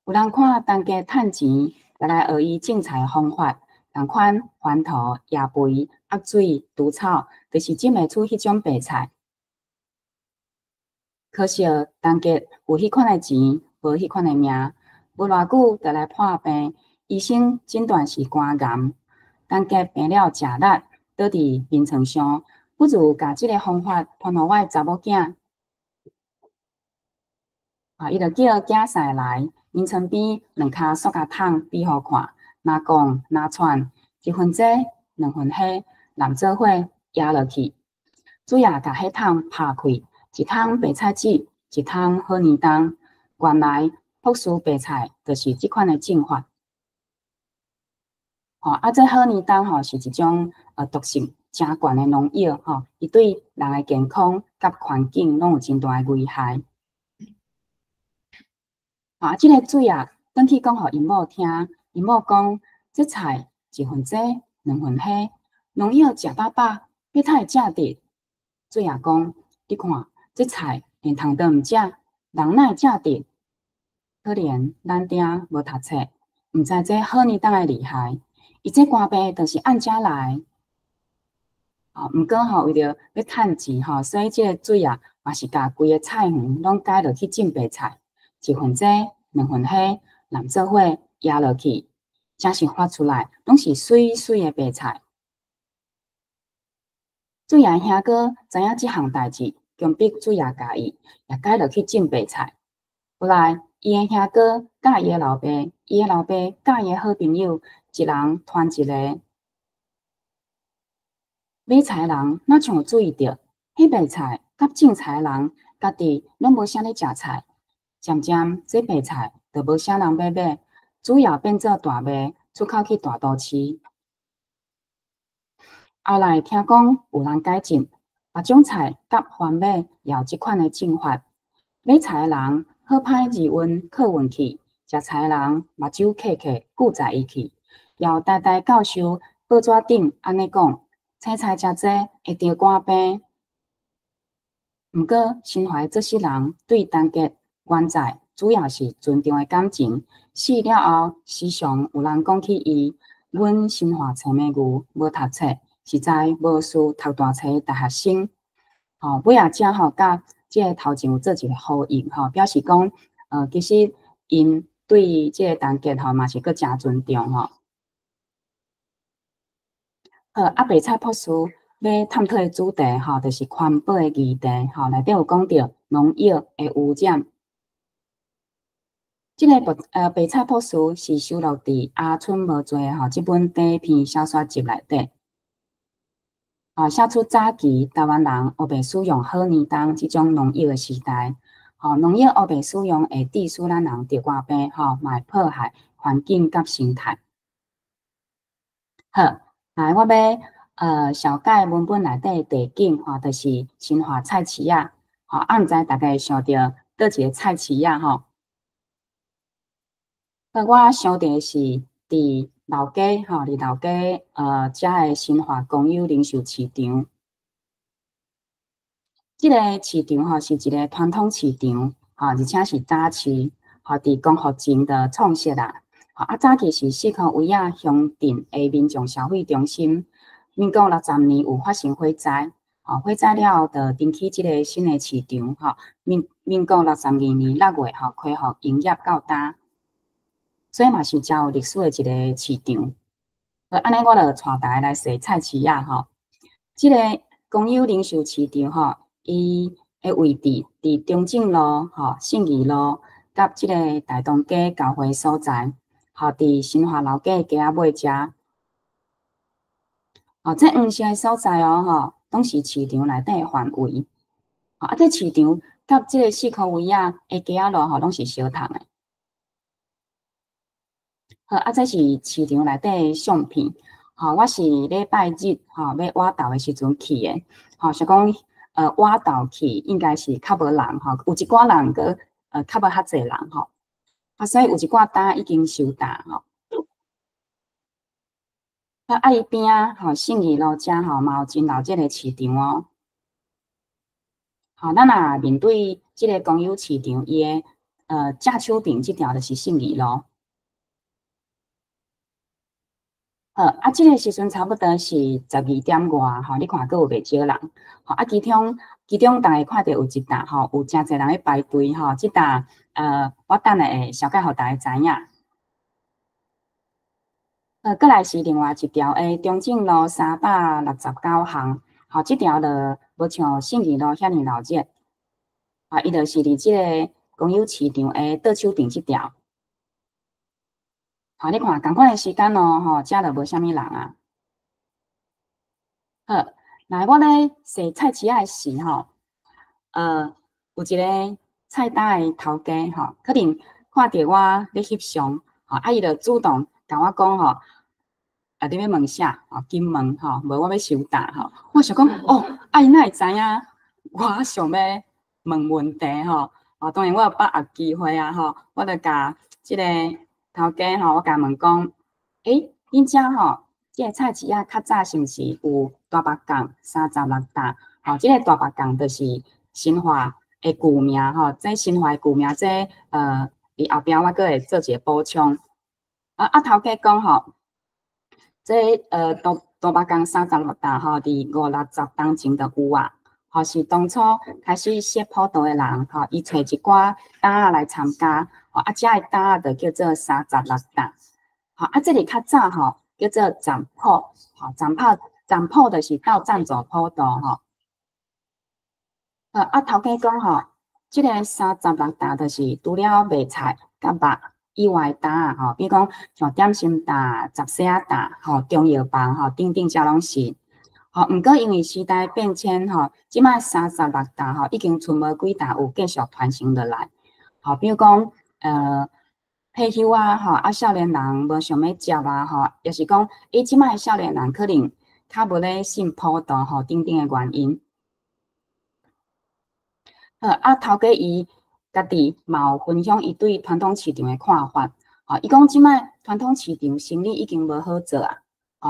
有人看当家趁钱，就来学伊种菜方法，同款翻土、压肥、压水、除草，就是种袂出迄种白菜。可惜当家有迄款的钱，无迄款的命，无偌久就来破病，医生诊断是肝癌。当家病了食力，倒伫病床上。不如甲即个方法传互我查某囝，伊就叫囝婿来眠床边2骹塑胶桶比互看，若讲若喘，1分这2分迄，淋做伙压落去。主要甲迄桶拍开，1桶白菜籽，1桶好年冬。原来博士白菜就是即款的种法。这好年冬是一种毒性真悬的农药伊对人的健康甲环境拢有真大的危害。这个水转去讲互因某听，因某讲这菜1分这2分迄，农药食饱饱，要太会食得。水讲，你看这菜连汤都毋食，人哪会食得？可怜咱囝无读册，毋知这好年冬的厉害。伊这肝病就是按遮来。毋过为着要趁钱所以这个水嘛是甲规个菜园拢改落去种白菜，1分这2分迄，淋做伙压落去，真是发出来拢是水水的白菜。水兄哥知影即项代志，强逼水教伊，也改落去种白菜。后来伊的兄哥甲伊的老爸，伊的老爸甲伊的好朋友，一人传一个。买菜人哪像有注意到，迄白菜甲种菜人家己拢无啥咧食菜，渐渐这白菜就无啥人要买，主要变做大卖，出口去大都市。后来听讲有人改进，别种菜甲番麦也有即款的种法。买菜人好歹日运客运去，食菜人目睭刻刻固在伊去，要代代教授报纸顶安尼讲。青菜食济会得肝病，毋过心怀这些人对当家原在主要是尊重的感情。死了后，时常有人讲起伊，阮心怀青梅牛无读册，实在无事读大册大学生。尾仔遮甲即个头前有做一个呼应表示讲，其实因对即个当家嘛是佫真尊重白菜博士要探讨的主题就是环保的议题内底有讲到农药的污染。这个白菜博士是收录伫阿春无做这本第一篇小说集内底。写出早期台湾人黑白使用好年冬这种农药的时代。农药黑白使用会致使咱人得肝病嘛会破坏环境甲生态。好。来，我要小解文本内底地景就是新华菜市仔毋知大家想到倒一个菜市仔我想到是伫老街伫老街遮个新华公有零售市场。即个市场是一个传统市场而且是早市伫光复前的创设早期是四khu围仔乡镇的民众消费中心。民国60年有发生火灾，火灾了后，就登起即个新的市场民国62年6月恢复营业到今，所以嘛是真有历史的一个市场。安尼我就带大家来踅菜市仔即个公有零售市场伊的位置伫中正路信义路甲即个大东街交汇所在。伫新华老街街仔尾遮，这黄色的所在拢是市场内底的范围。这市场甲这个四khu围仔的街仔路拢是相同的。这是市场内底的相片。我是礼拜日要挖豆的时阵去的，是讲挖豆去应该是较无人有一寡人个较无遐济人所以有一寡单已经收单伊边信义路遮嘛有真老这个市场哦。咱若面对即个公有市场，伊的正手边即条就是信义路。即个时阵差不多是12点外你看佫有袂少人其中大家看到有一搭有真侪人咧排队即搭我等下会小概互大家知影。过来是另外一条中正路369巷，即条就无像信义路遐尼闹热，伊就是伫即个公有市场倒手边即条。你看同款的时间遮就无啥物人啊。来我咧洗菜市仔时有一个菜单的头家可能看到我咧翕相，伊就主动甲我讲你要问啥？金问无我要收单我想讲伊哪会知影我想要问问题当然我有把握机会我就甲即个头家我甲问讲，恁遮即个菜市仔较早是毋是有大白港36担？即个大白港就是新华的旧名这新华的旧名伊后壁我阁会做一个补充。头家讲这大白港36担伫50-60担前就有啊。是当初开始写普渡的人伊找一寡担来参加遮的担就叫做36担这里较早叫做站铺站铺就是到站做普渡头家讲即个36担就是除了卖菜甲肉以外担比如讲像点心担、杂碎担中药房等等遮拢是。毋过因为时代变迁即摆36担已经剩无几担有继续传承落来。比如讲退休少年人无想要接也是讲即摆少年人可能较无咧信普渡等等的原因。头家伊家己嘛有分享伊对传统市场的看法。伊讲即摆传统市场生意已经无好做啊。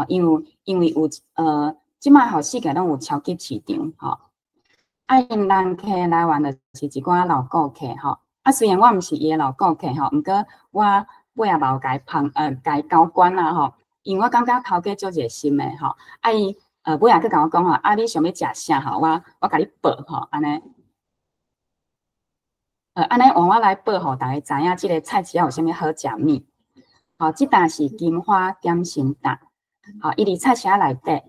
因为有即摆世界拢有超级市场因人客来源就是一寡老顾客虽然我毋是伊的老顾客毋过我尾仔嘛有甲伊交关因为我感觉头家足热心的伊尾仔佫甲我讲你想要食啥我甲你报安尼换我来报互大家知影即个菜市仔有啥物好食物即担是金花点心担伊伫菜市仔内底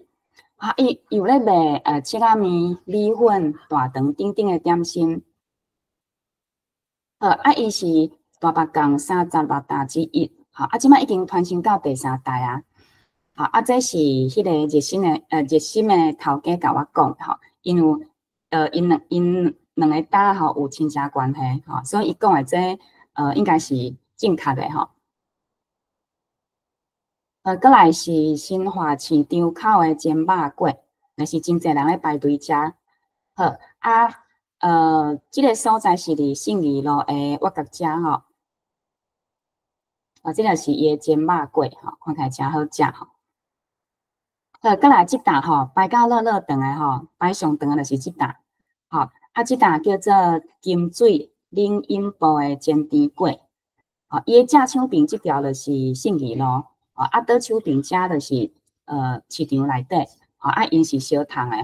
伊有咧卖切仔面、米粉、大肠等等的点心。伊是大白港36担之一。即摆已经传承到第3代啊。这是迄个热心的头家甲我讲因为因两个担有亲戚关系所以伊讲的这应该是正确的过来是新华市场口的煎肉粿，那是真侪人咧排队食。即个所在是伫信义路的我角遮即个是伊的煎肉粿看起来真好食过来即搭排到乐乐长的排上长的就是即搭即搭叫做金水冷饮部的煎甜粿伊的正手边即条就是信义路。倒手边遮就是市场内底因是小摊的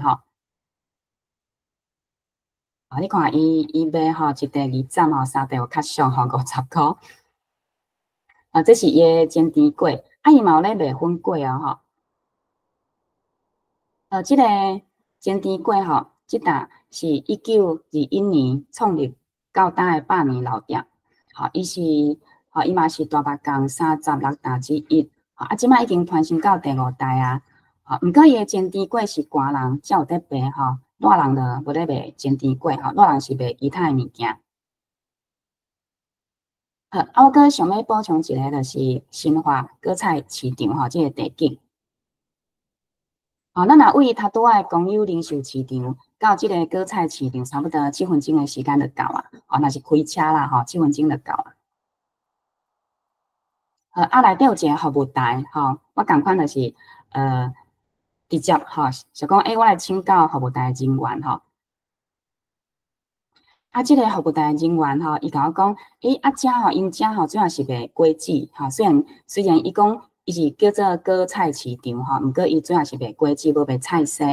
你看伊卖一袋20三袋有较俗50块这是伊的煎甜粿伊嘛有咧卖粉粿即个煎甜粿即搭是1921年创立到当的100年老店伊嘛是大白港36担之一即摆已经传承到第5代毋过伊的煎甜粿是寒人才有得卖热人就无咧卖煎甜粿热人是卖其他的物件。我阁想要补充一个，就是新华果菜市场即个地景。咱若为头拄仔公有零售市场到即个果菜市场，差不多7分钟的时间就够啊。若是开车啦，7分钟就够啊。内底有一个服务台，我共款就是直接就讲我来请教服务台人员即个服务台人员伊甲我讲，因遮主要是卖果子虽然伊讲伊是叫做果菜市场毋过伊主要是卖果子，无卖菜色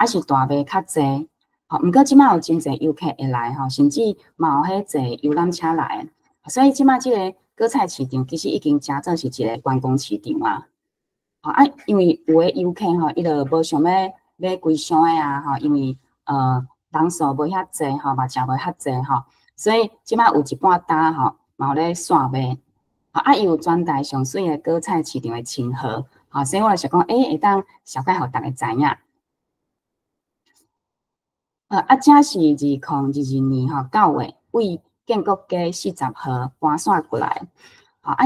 是大卖较济毋过即摆有真侪游客会来甚至嘛有迄坐游览车来，所以即摆即个果菜市场其实已经诚做是一个观光市场啊。因为有诶游客伊就无想要买规箱诶因为人数无遐济嘛食无遐济所以即摆有一半单嘛有咧线卖伊有全台上水诶果菜市场诶称号所以我就想讲会当小概互大家知影。这是2022年9月为建国街40号搬线过来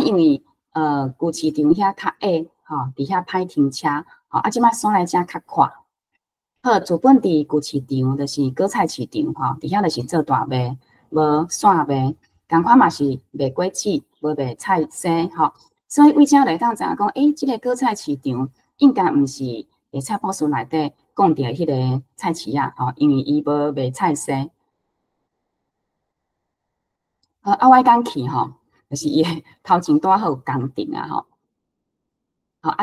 因为旧市场遐较矮伫遐歹停车即摆线来遮较快。主本伫旧市场就是果菜市场伫遐就是做大卖，无线卖，共款嘛是卖果子，无卖菜色所以为遮来当知影讲，即个果菜市场应该毋是菜脯市内底讲着迄个菜市啊因为伊无卖菜色。我讲去就是伊头前拄好有工程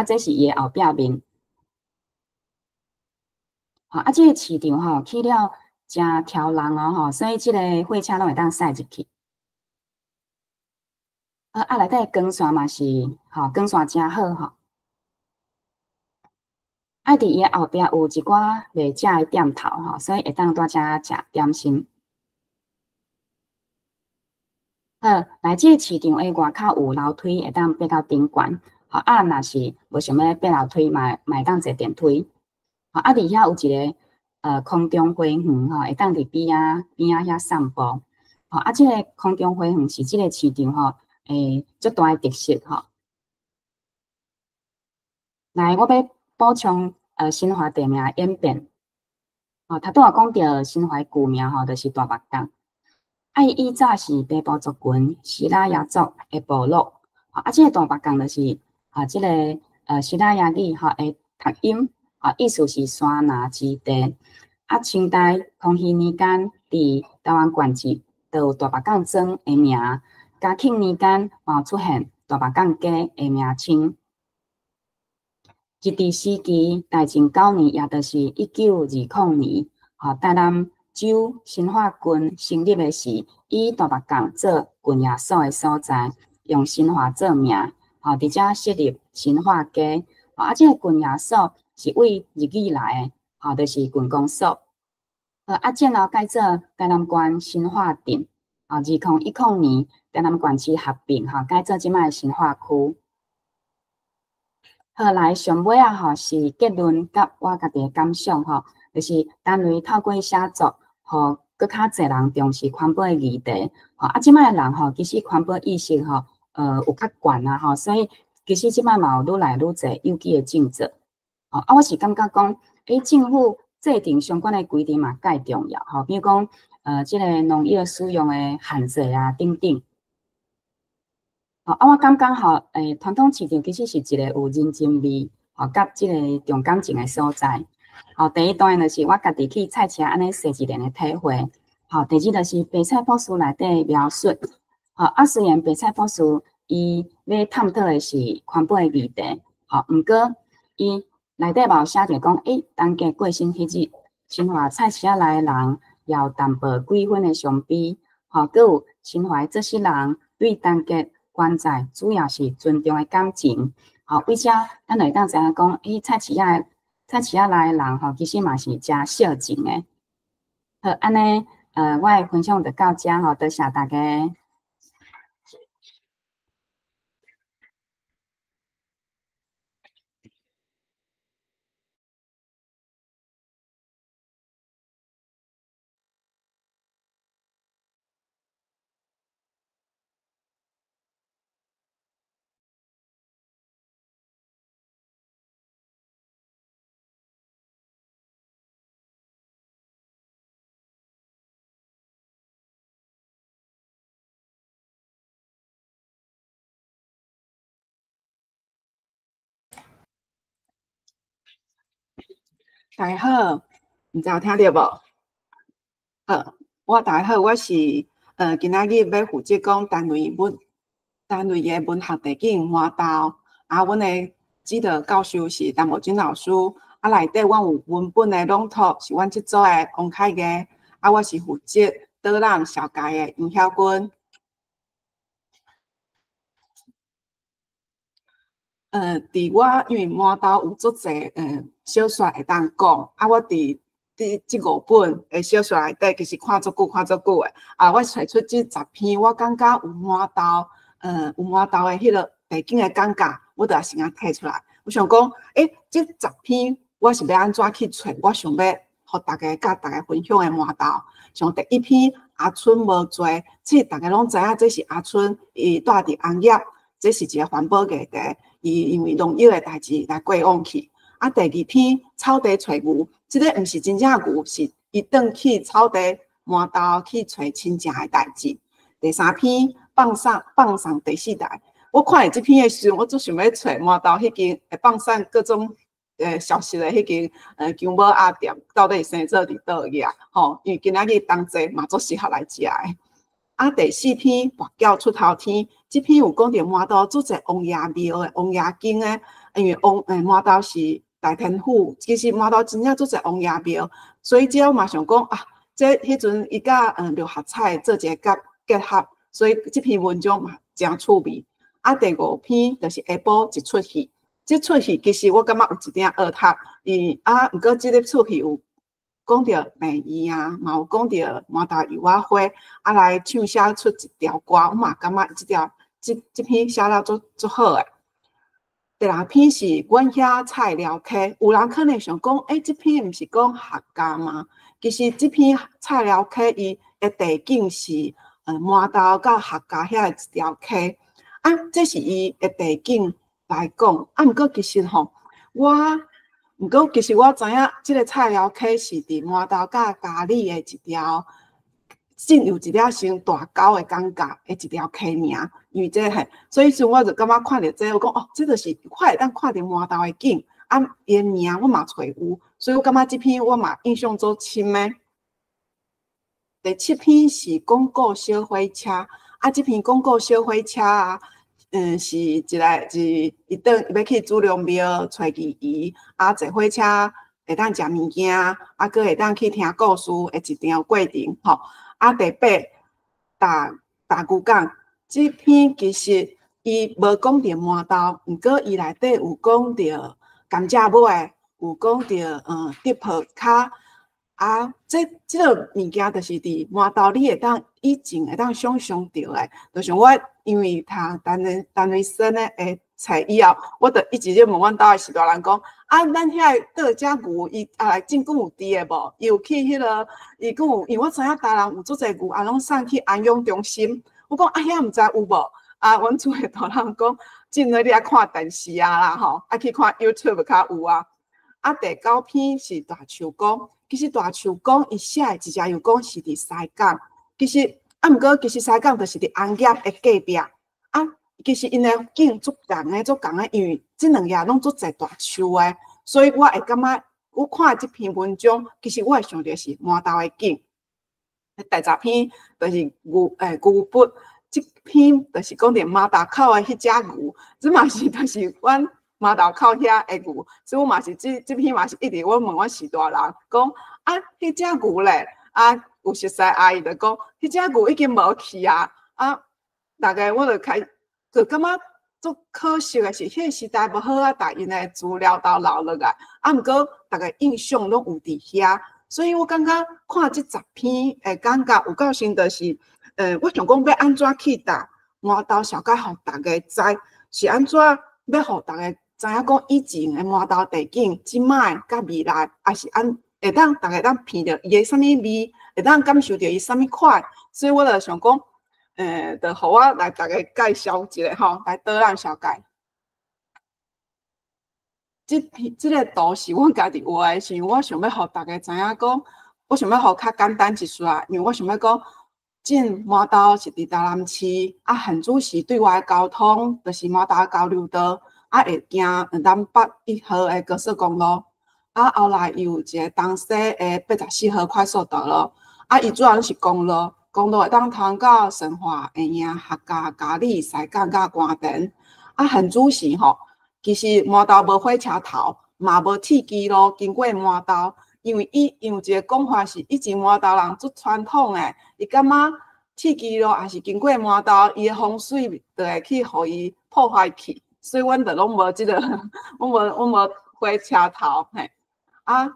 这是伊后壁面。这个市场去了真挑人所以这个货车拢会当驶入去。内底光线嘛是光线真好伫伊后壁有一寡卖食诶店头所以会当蹛遮食点心。来这个市场诶外口有楼梯会当爬到顶悬若是无想要爬楼梯嘛会当坐电梯伫遐有一个空中花园会当伫边仔遐散步这个空中花园是这个市场足大诶特色来，我要补充新华地名演变头拄仔讲到新华旧名就是大目港伊早是北部族群希拉雅族诶部落这个大目港就是这个希拉雅语诶读音意思是山拿之地清代康熙年间伫台湾县治就有大目港庄诶名，嘉庆年间嘛出现大目港街诶名称。日治时期大正9年，也就是1920年，台南州新化郡成立的时，以大目港做郡衙所的所在，用新化做名，伫遮设立新化街。这个郡衙所是为日语来的，就是郡公所。战后改做台南县新化镇，2010年台南县市合并，改做即卖新化区。来上尾是结论甲我家己的感想就是单位透过写作，互搁较侪人重视环保的议题即摆的人其实环保意识有较悬所以其实即摆嘛有愈来愈侪有机的政策我是感觉讲政府制定相关的规定嘛介重要比如讲即个农药使用的限制等等。我感觉传统市场其实是一个有人情味甲即个重感情的所在。第一当然就是我家己去菜市安尼踅一年的体会。第二就是白菜博士内底描述。虽然白菜博士伊要探讨的是环保的议题，毋过伊内底嘛有写着讲，当家过身迄日，新华菜市内的人要淡薄几分的伤悲，佮有新华这些人对当家关在主要是尊重的感情，为遮咱会当知影讲，菜市内的人其实嘛是真孝敬的。好，安尼我的分享就到遮多谢大家。大家好，唔知有听到无？大家好，我是今仔日要负责讲单位的文学地景满豆。阮的指导教授是陈茂君老师。内底阮有文本的朗读，是阮这组的王凯艺。我是负责导览小界的杨晓君。伫我因为满豆有足侪小说会当讲，我伫即5本的小说内底，其实看足久的。我找出即10篇，我感觉有满豆的迄个地景的感觉，我就先啊摕出来。我想讲，即10篇我是要安怎去找？我想要互大家甲大家分享的满豆。像第一篇阿春无做，即大家拢知影，这是阿春伊住伫红叶，这是一个环保议题。伊因为农业的代志来过往去。第2篇草地找牛，即个毋是真正牛，是伊转去草地满豆去找亲情的代志。第3篇放送第4代，我看了即篇的时候，我就想要找满豆迄间会放送各种消息的迄间姜母鸭店，到底生做伫倒个啊？因为今仔日同齐嘛，足适合来食的。第4篇跋筊出头天，即篇有讲到满豆做者王爷庙的王爷经的，因为满豆是大天府，其实满豆真正做者王爷庙，所以即我嘛想讲啊，即迄阵伊甲六合彩做一个结合，所以即篇文章嘛真趣味。第5篇就是下晡一出戏，即出戏其实我感觉有一点二读，毋过即个出戏有讲到美意啊，嘛有讲到满豆油仔花，来唱写出一条歌，我嘛感觉即篇写了足好诶。第2篇是阮遐菜寮溪，有人可能想讲，即篇毋是讲客家吗？其实即篇菜寮溪伊的地景是满豆到客家遐一条溪，这是伊的地景来讲。毋过其实我知影，即个菜寮溪是伫满豆甲嘉义的一条，有一条像大沟的感觉的一条溪名。因为这所以我就感觉看到这，我讲这就是我会当看到满豆的景，伊的名我嘛找有，所以我感觉这篇我嘛印象足深的。第7篇是广告小火车，这篇广告小火车是伊要去主龙庙找姨，坐火车会当食物件，佮会当去听故事的一条过程。第8大牛港，这篇其实伊无讲到满豆，毋过伊内底有讲到甘蔗尾，有讲到竹泡卡。这个物件就是伫满豆，你会当以前会当想象到的。就像我因为读单位生的册以后，我就一直咧问阮兜的是大人讲，咱遐倒只牛，伊真久有伫的无？伊有去迄个，伊讲有，因为我知影台人有足侪牛，拢送去安养中心。我讲遐毋知有无？阮厝的大人讲，真诶，你爱看电视啦吼，去看 YouTube 较有啊。第9篇是大树公。其实大树公伊写的一只又讲是伫西港，其实毋过其实西港就是伫红叶的隔壁。其实因的景足共的，因为即2页拢足侪大树的，所以我会感觉我看即篇文章，其实我会想到是满豆的景。第10篇就是牛骨，即篇就是讲到马达口的迄只牛，即嘛是就是阮马豆口遐的牛，所以我嘛是这篇嘛是一直我问我是大人讲迄只牛咧，有熟悉阿姨就讲，迄只牛已经无去啊，大概我就感觉足可惜的是，迄个时代无好但因的资料都留落来，毋过大家印象拢有伫遐，所以我感觉看这10篇的感觉有够深，就是我想讲要安怎去答满豆小解，互大家知是安怎要互大家。知影讲以前的满豆地景，即摆甲未来，也是会当大家当闻到伊的啥物味，会当感受到伊啥物款，所以我就想讲，就互我来大家介绍一下吼，来导览小解。这个图是我家己画的，是我想要互大家知影讲，我想要互较简单一丝啊，因为我想要讲，进满豆是伫台南市，现主是对外交通，就是满豆交流道。会行南北1号的高速公路，啊，后来又有一个东西的84号快速道路，啊，伊主要是公路，公路会当通到神华、会赢客家、嘉义、西港、甲关田。啊，很主时吼，其实麻豆无火车头，嘛无铁基路经过麻豆，因为伊有一个讲法是，以前麻豆人做传统诶，伊感觉铁基路也是经过麻豆，伊诶风水就会去互伊破坏去，所以阮就拢无即个，阮无火车头嘿。啊，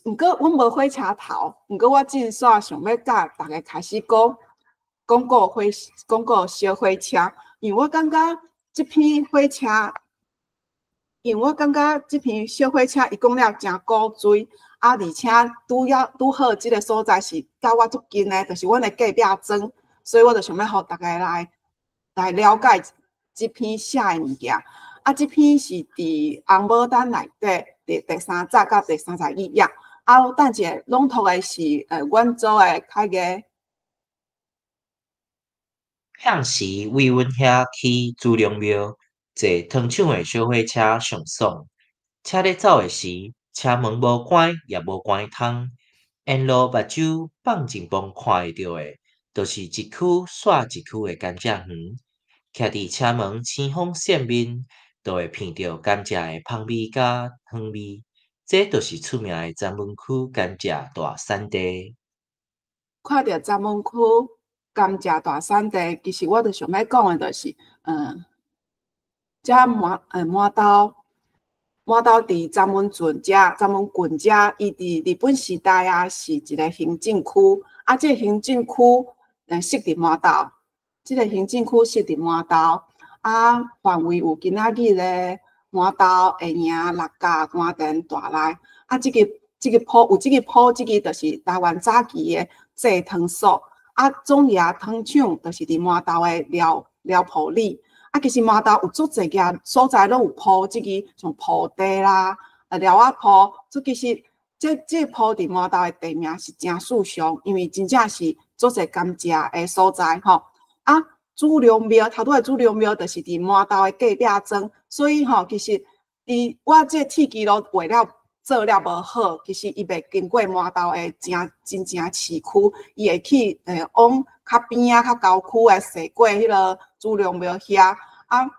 毋过阮无火车头，毋过我真煞想要甲大家开始讲过小火车，因为我感觉即篇火车，即篇小火车伊讲了真古锥，啊，而且拄好即个所在是甲我足近诶，就是阮诶隔壁庄，所以我就想要互大家来了解即篇写诶物件。啊，即篇是伫红毛丹内底。第3集到第31页，啊，等者朗读的是阮组的凯哥。向时为阮遐去朱龙庙，坐汤抢的小火车上爽。车咧走的时，车门无关也无关通，沿路目睭放前方看会到的，就是一区煞一区的甘蔗园。徛伫车门青风线面，就会闻到甘蔗的芳味甲汤味。这就是出名的闸门区甘蔗大产地。看到闸门区甘蔗大产地，其实我就想要讲的就是，遮麻豆伫闸门郡遮，伊伫日本时代啊是一个行政区，啊，这个行政区设伫麻豆，这个行政区设伫麻豆，啊，范围有今仔日咧。麻豆、会赢、六甲、关田、大内，啊，这个埔，这个就是台湾早期的制糖所，啊，总爷糖厂就是伫麻豆的寮埔里，啊，其实麻豆有足侪个所在拢有铺这个像铺地啦，寮仔铺，其实这铺伫麻豆的地名是真殊常，因为真正是足侪甘蔗的所在吼，啊。朱龙庙，头拄的朱龙庙，就是伫麻豆的隔壁庄，所以吼，其实我这铁基路为了做了无好，其实伊袂经过麻豆的真正市区，伊会去往较边啊、较郊区的驶过迄个朱龙庙遐啊，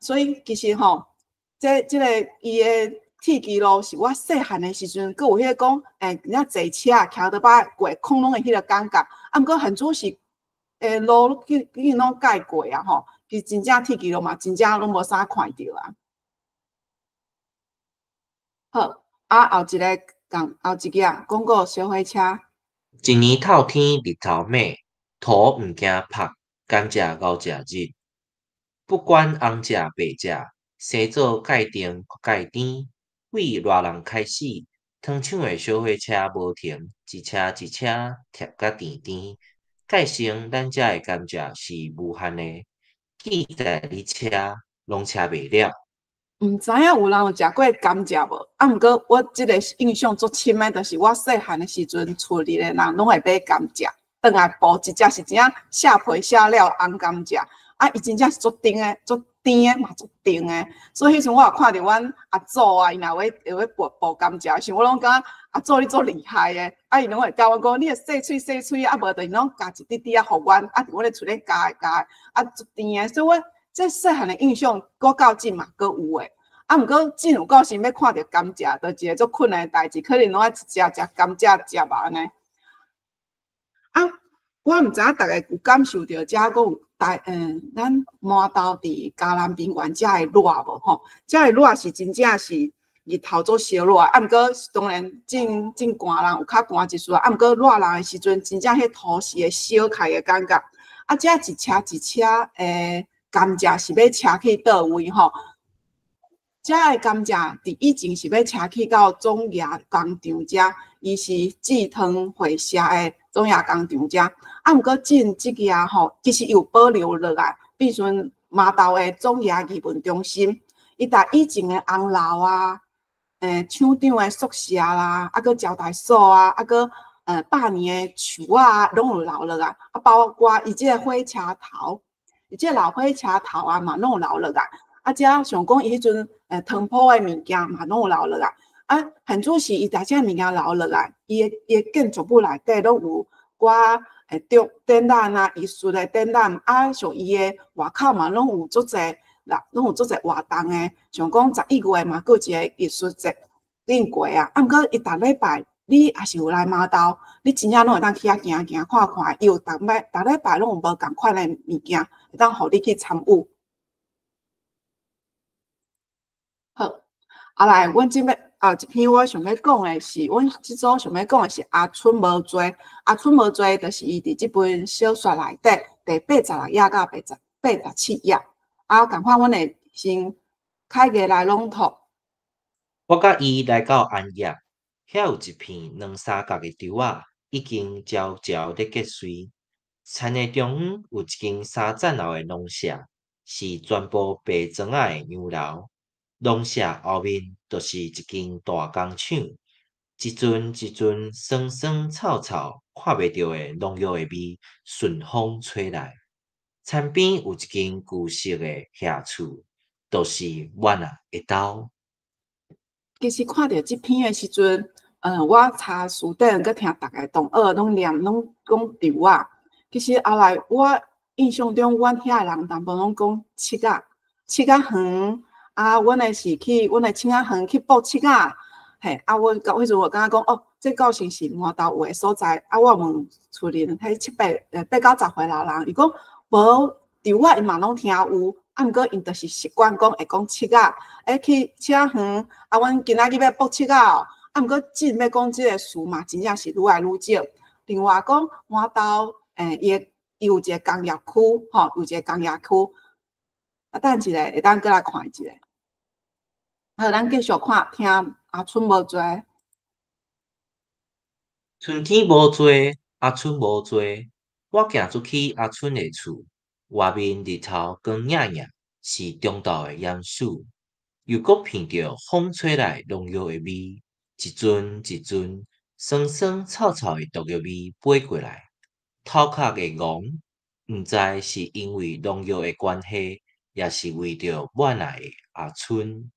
所以其实吼，这个伊的铁基路是我细汉的时阵，佮有迄个讲人家坐车徛倒摆过恐龙的迄个感觉，啊，毋过很主是。路去拢改过啊吼，其实真正铁基路嘛，真正拢无啥看到啊。好，啊后一个讲过小火车。一年透天日头猛，土毋惊晒，甘蔗熬食日。不管红蔗白蔗，生做界定界甜。为热人开始，汤抢的小火车无停，一车一车贴甲甜甜。介绍咱遮的甘蔗是无限的，记在你车，拢车袂了。毋知影有人有食过甘蔗无？啊，毋过我即个印象足深的，就是我细汉的时阵，厝里的人拢会买甘蔗，转来剥一只是真正下皮下了红甘蔗，啊，伊真正是足甜的，足甜的嘛，足甜的。所以迄阵我也看着阮阿祖啊，伊若会剥甘蔗时，我拢感觉阿祖你足厉害的。啊，伊拢会教我讲，你洗喙，啊，无就伊拢加一滴滴啊，互阮，啊，伫我咧厝咧加，啊，足甜的。所以我这细汉的印象，搁到今嘛，搁有诶。啊，毋过真有够时要看到甘蔗，就一个足困难的代志，可能拢爱食甘蔗食吧安尼。啊，我毋知影大家有感受到遮讲咱麻豆伫嘉南宾馆遮的热无吼？遮的热是真正是日头做烧热，啊，毋过当然真寒人有较寒一丝啊，毋过热人的时阵，真正迄土是会烧开的感觉。啊，遮一车甘蔗是要车去倒位吼？遮的甘蔗伫以前是要车去到总冶工厂遮，伊是制糖会社的总冶工厂遮。啊，毋过即个吼，其实有保留落来，比如说麻豆的总冶艺文中心，伊搭以前的红楼啊，厂长的宿舍啦，啊，搁招待所啊，啊，搁百年的树啊，拢有留落来。啊，包括伊即个火车头，伊即个老火车头啊嘛，拢有留落来。啊，遮想讲伊迄阵汤铺的物件嘛，拢有留落来。现主是伊大只物件留落来，伊诶建筑物内底拢有寡展览啊、艺术诶展览，像伊诶外口嘛，拢有足侪活动诶，像讲11月嘛，佫有一个艺术节顶过啊。毋过伊逐礼拜你也是有来码头，你真正拢会当去遐行行看看，伊有逐礼拜拢有无共款诶物件，会当互你去参与。好，来，阮即要一篇我想要讲诶是，阮即组想要讲诶是阿春无做，阿春无做，就是伊伫即本小说内底第86页到87页。共款，阮会先开个来朗读。我甲伊来到安业，遐有一片2、3角诶柱仔，已经悄悄咧结穗。田诶中央有一间3层楼诶农舍，是全部白砖仔诶洋楼。农舍后面就是一间大工厂，一阵一阵酸酸臭臭，看袂到诶农药诶味顺风吹来。田边有一间旧式诶遐厝，就是阮诶兜。其实看到即篇诶时阵，我查书顶佮听逐个同学拢念拢讲柱仔。其实后来我印象中，阮遐诶人淡薄拢讲七仔园。阮诶是去阮诶亲仔园去报七仔。嘿，阮到迄阵我感觉讲，这到时是满头有诶所在。我问厝里迄8、9、10岁老人，伊讲无柱仔伊嘛拢听有。毋过因著是习惯讲会讲七仔，去七仔园。阮今仔日要报七仔哦。毋过真要讲即个事嘛，真正是愈来愈少。另外讲满洲，伊有一个工业区，有一个工业区。等一下，会当过来看一下。好，咱继续看，听阿春无做。春天无做，阿春无做。我行出去阿春诶厝，外面日头光艳艳，是中昼诶炎暑，又搁闻着风吹来农药诶味，一阵一阵酸酸臭臭诶毒药味飞过来。头壳会戆，毋知是因为农药诶关系，也是为着阮诶阿春。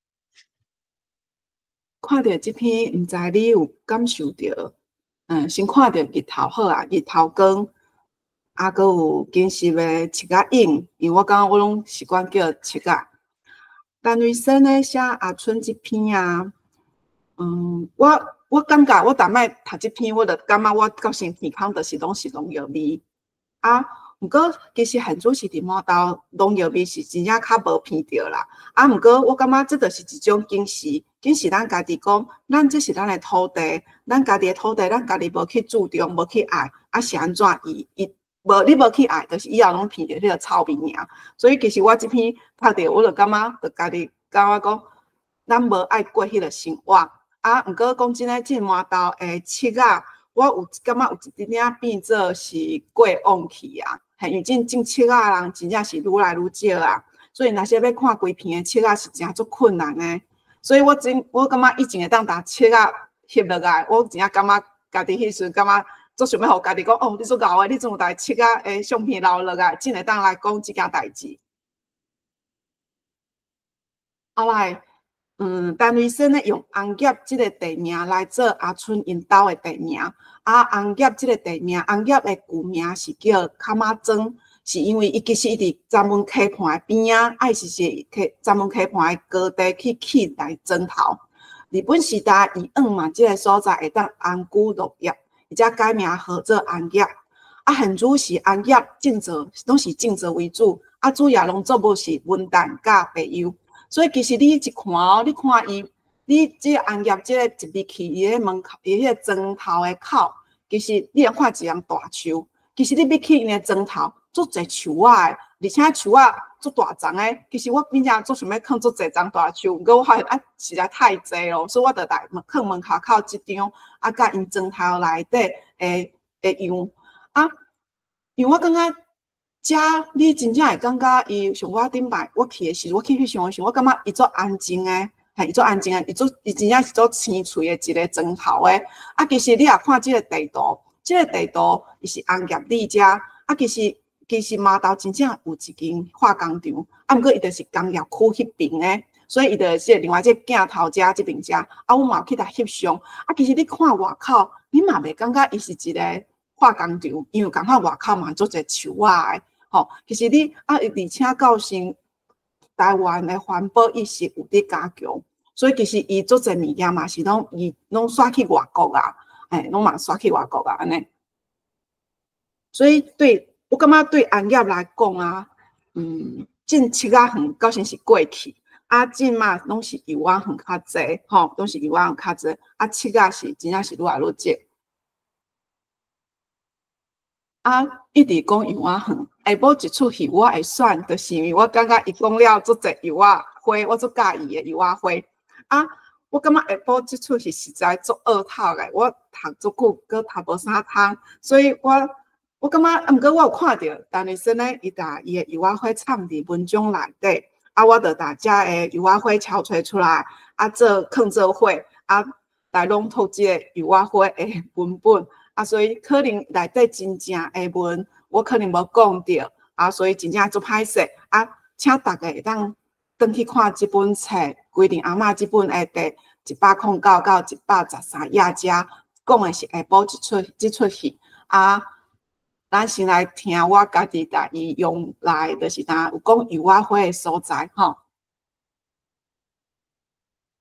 看到即篇，毋知你有感受到？先看到日头好啊，日头光，阁有金色诶七仔影，因为我感觉我拢习惯叫七仔。陈瑞生咧写阿春即篇啊，我感觉我逐摆读即篇，我就感觉我到身健康就是拢是农药味。毋过其实现主是伫满洲农药味是真正较无闻到啦。毋过我感觉这就是一种警示，警示咱家己讲，咱这是咱的土地，咱家己的土地，咱家己无去注重，无去爱，是安怎你无去爱，就是以后拢闻到迄个臭味尔。所以其实我即篇读着，我就感觉，就家己感觉讲，咱无爱过迄个生活。毋过讲真诶，即满洲诶七仔，我有感觉有一点点变做是过往去啊。因为种七仔人真正是愈来愈少啊，所以若说要看规片诶七仔是真足困难诶。所以我感觉以前会当把七仔翕落来，我真正感觉家己迄时感觉足想要互家己讲，你足敖诶，你总有台七仔诶相片留落来，真会当来讲即件代志。后来，陈瑞生咧用红叶即个地名来做阿春因兜诶地名。红叶即个地名，红叶诶旧名是叫卡马庄，是因为伊其实伊伫闸门溪畔诶边仔，是闸门溪畔诶高地去起来砖头。日本时代以嘛，即个所在会当安居乐业，伊才改名号做红叶。现主是红叶种植，拢是种植为主。主要农作物是文旦甲白柚。所以其实你一看你看伊。你即个红叶，即个一入去，伊迄门口，伊迄个砖头诶口，其实你若看一样大树，其实你要去因诶砖头，足侪树仔诶，而且树仔足大丛诶。其实我变成足想要放足侪丛大树，毋过我发现实在太济咯，所以我就来放门口即张，甲因砖头内底诶样。因为我感觉你真正会感觉伊像我顶摆我去诶时，我去翕相诶时，我感觉伊足安静诶。伊足安静诶，伊真正是足青翠诶一个砖头诶。其实你也看即个地图，伊是红叶里遮。其实码头真正有一间化工厂，毋过伊就是工业区迄边诶。所以伊就是另外这镜头遮这边遮，啊，我嘛去甲翕相，啊，其实你看外口，你嘛袂感觉伊是一个化工厂，因为感觉外口嘛做者树仔的，吼，其实你啊，而且到时台湾的环保意识有伫加强，所以其实伊做者物件嘛是拢刷去外国啊，拢嘛刷去外国啊，安尼。所以我感觉对安业来讲啊，近7仔远到时是过去，啊，近嘛拢是油仔远较济，吼，拢是油仔远较济，啊，7仔是真正是愈来愈少。啊，一直讲油仔远，下晡一出戏我会选，就是因为我感觉伊讲了足侪油仔花，我足介意的油仔花。啊，我感觉下晡即出戏实在足拗透的，我读足久，佮读无啥通，所以我感觉，毋过我有看到，陈立生咧，伊甲伊的油仔花藏伫文章内底，啊，我着把遮的油仔花敲揣出来，啊，放做伙，啊，来拢读即个油仔花的文本。啊，所以可能内底真正的文，我可能无讲到，啊，所以真正足歹势。啊，请大家会当转去看即本册，规定阿嬷即本的第109到113页遮，讲的是下晡即出戏。啊，咱先来听我家己家己用来，就是当有讲油仔花的所在，吼。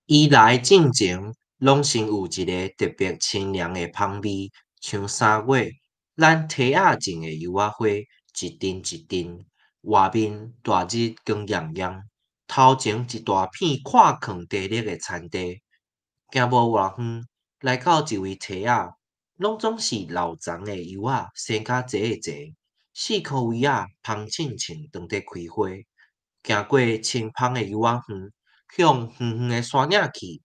伊来进前，拢先有一个特别清凉的香味。像3月，咱梯仔种的油仔花一阵一阵，外面大日光炎炎，头前一大片看墙地热的田地，行无偌远，来到一位梯仔，拢总是老长的油仔生甲济济，4颗位仔芳庆庆当地开花，行过青芳的油仔园，向远远的山岭去，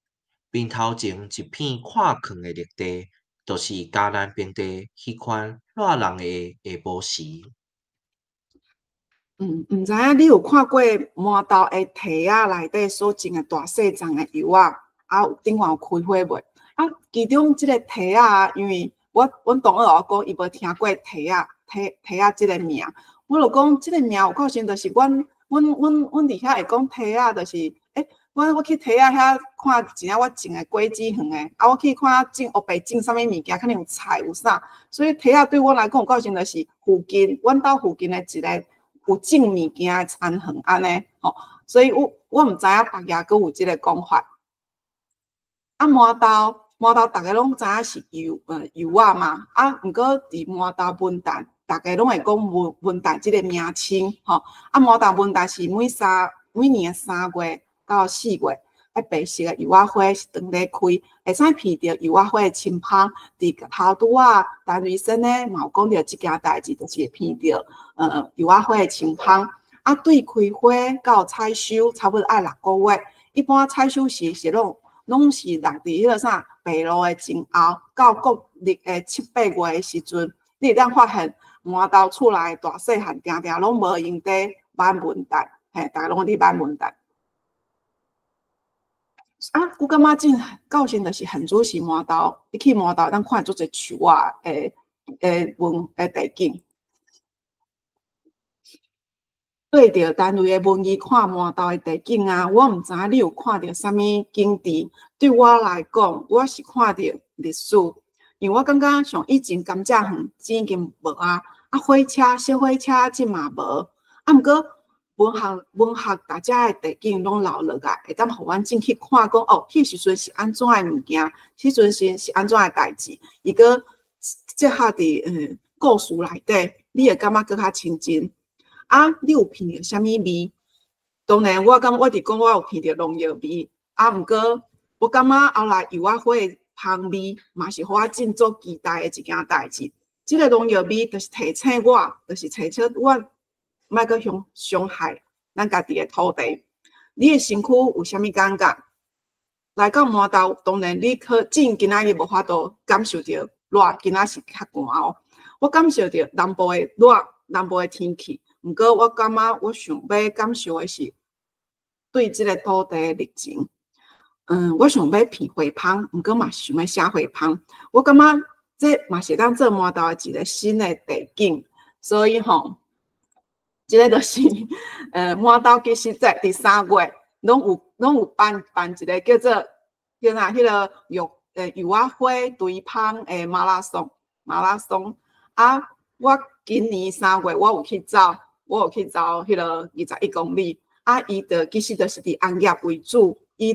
面头前一片看墙的绿地。就是嘉南平地迄款热人的下晡时。毋知影你有看过麻豆的梯仔内底所种的大细丛的油啊？啊，顶外有开花袂？啊，其中即个梯仔，因为阮同学我讲伊无听过梯仔即个名，我就讲即个名有可能就是阮伫遐会讲梯仔，就是我去梯仔遐看真正我种的果子园的，啊，我去看种黑白种啥物物件，可能有菜有啥，所以梯仔对我来讲，有可能就是附近阮兜附近的一个有种物件的田园安尼，吼，所以我毋知影别个佫有即个讲法。啊，麻豆大家拢知影是油仔嘛，啊，毋过伫麻豆文旦，大家拢会讲文旦即个名称，吼，啊，麻豆文旦是每年3月。到4月，白色的油仔花是当咧开，会使闻到油仔花的清芳。伫头拄啊，陈瑞生咧嘛有讲到即件代志，就是会闻到油仔花的清芳。啊，对开花到采收，差不多爱6个月。一般采收时是拢是落伫迄个啥白露的前后，到国历的7、8月的时阵，你会当发现麻豆厝内大细汉定定拢无用地挽文旦，大家拢伫挽文旦。啊，我感觉真到时就是很主是麻豆，你去麻豆咱看做者树啊，地景，对着单位的文艺看麻豆的地景啊，我毋知你有看到啥物景致？对我来讲，我是看到历史，因为我感觉像以前甘蔗园已经无啊，啊火车小火车即嘛无，啊毋过。文学大家的地景拢留落来，会当互阮进去看讲哦，迄时阵是安怎的物件，迄阵是安怎的代志，伊个结合伫故事内底，你会感觉更较亲近。啊，你有闻到啥物味？当然，我伫讲我有闻到农药味，啊，毋过我感觉后来油仔花的香味，嘛是互我真足期待的一件代志。即个农药味，就是提醒我，就是提醒我。莫阁伤害咱家己的土地，你的身躯有啥物感觉？来到麻豆，当然你今仔日无法度感受到热，今仔是较寒哦。我感受到南部的热，南部的天气。毋过我感觉我想要感受的是对即个土地的热情。我想要闻花香，毋过嘛想要写花香。我感觉这嘛是当做麻豆的一个新的地景，所以吼。即个就是麻豆其实在第3月，拢有办一个叫做迄个油仔花堆芳的马拉松啊！我今年3月我有去走迄个21公里啊！伊其实就是伫红叶为主，伊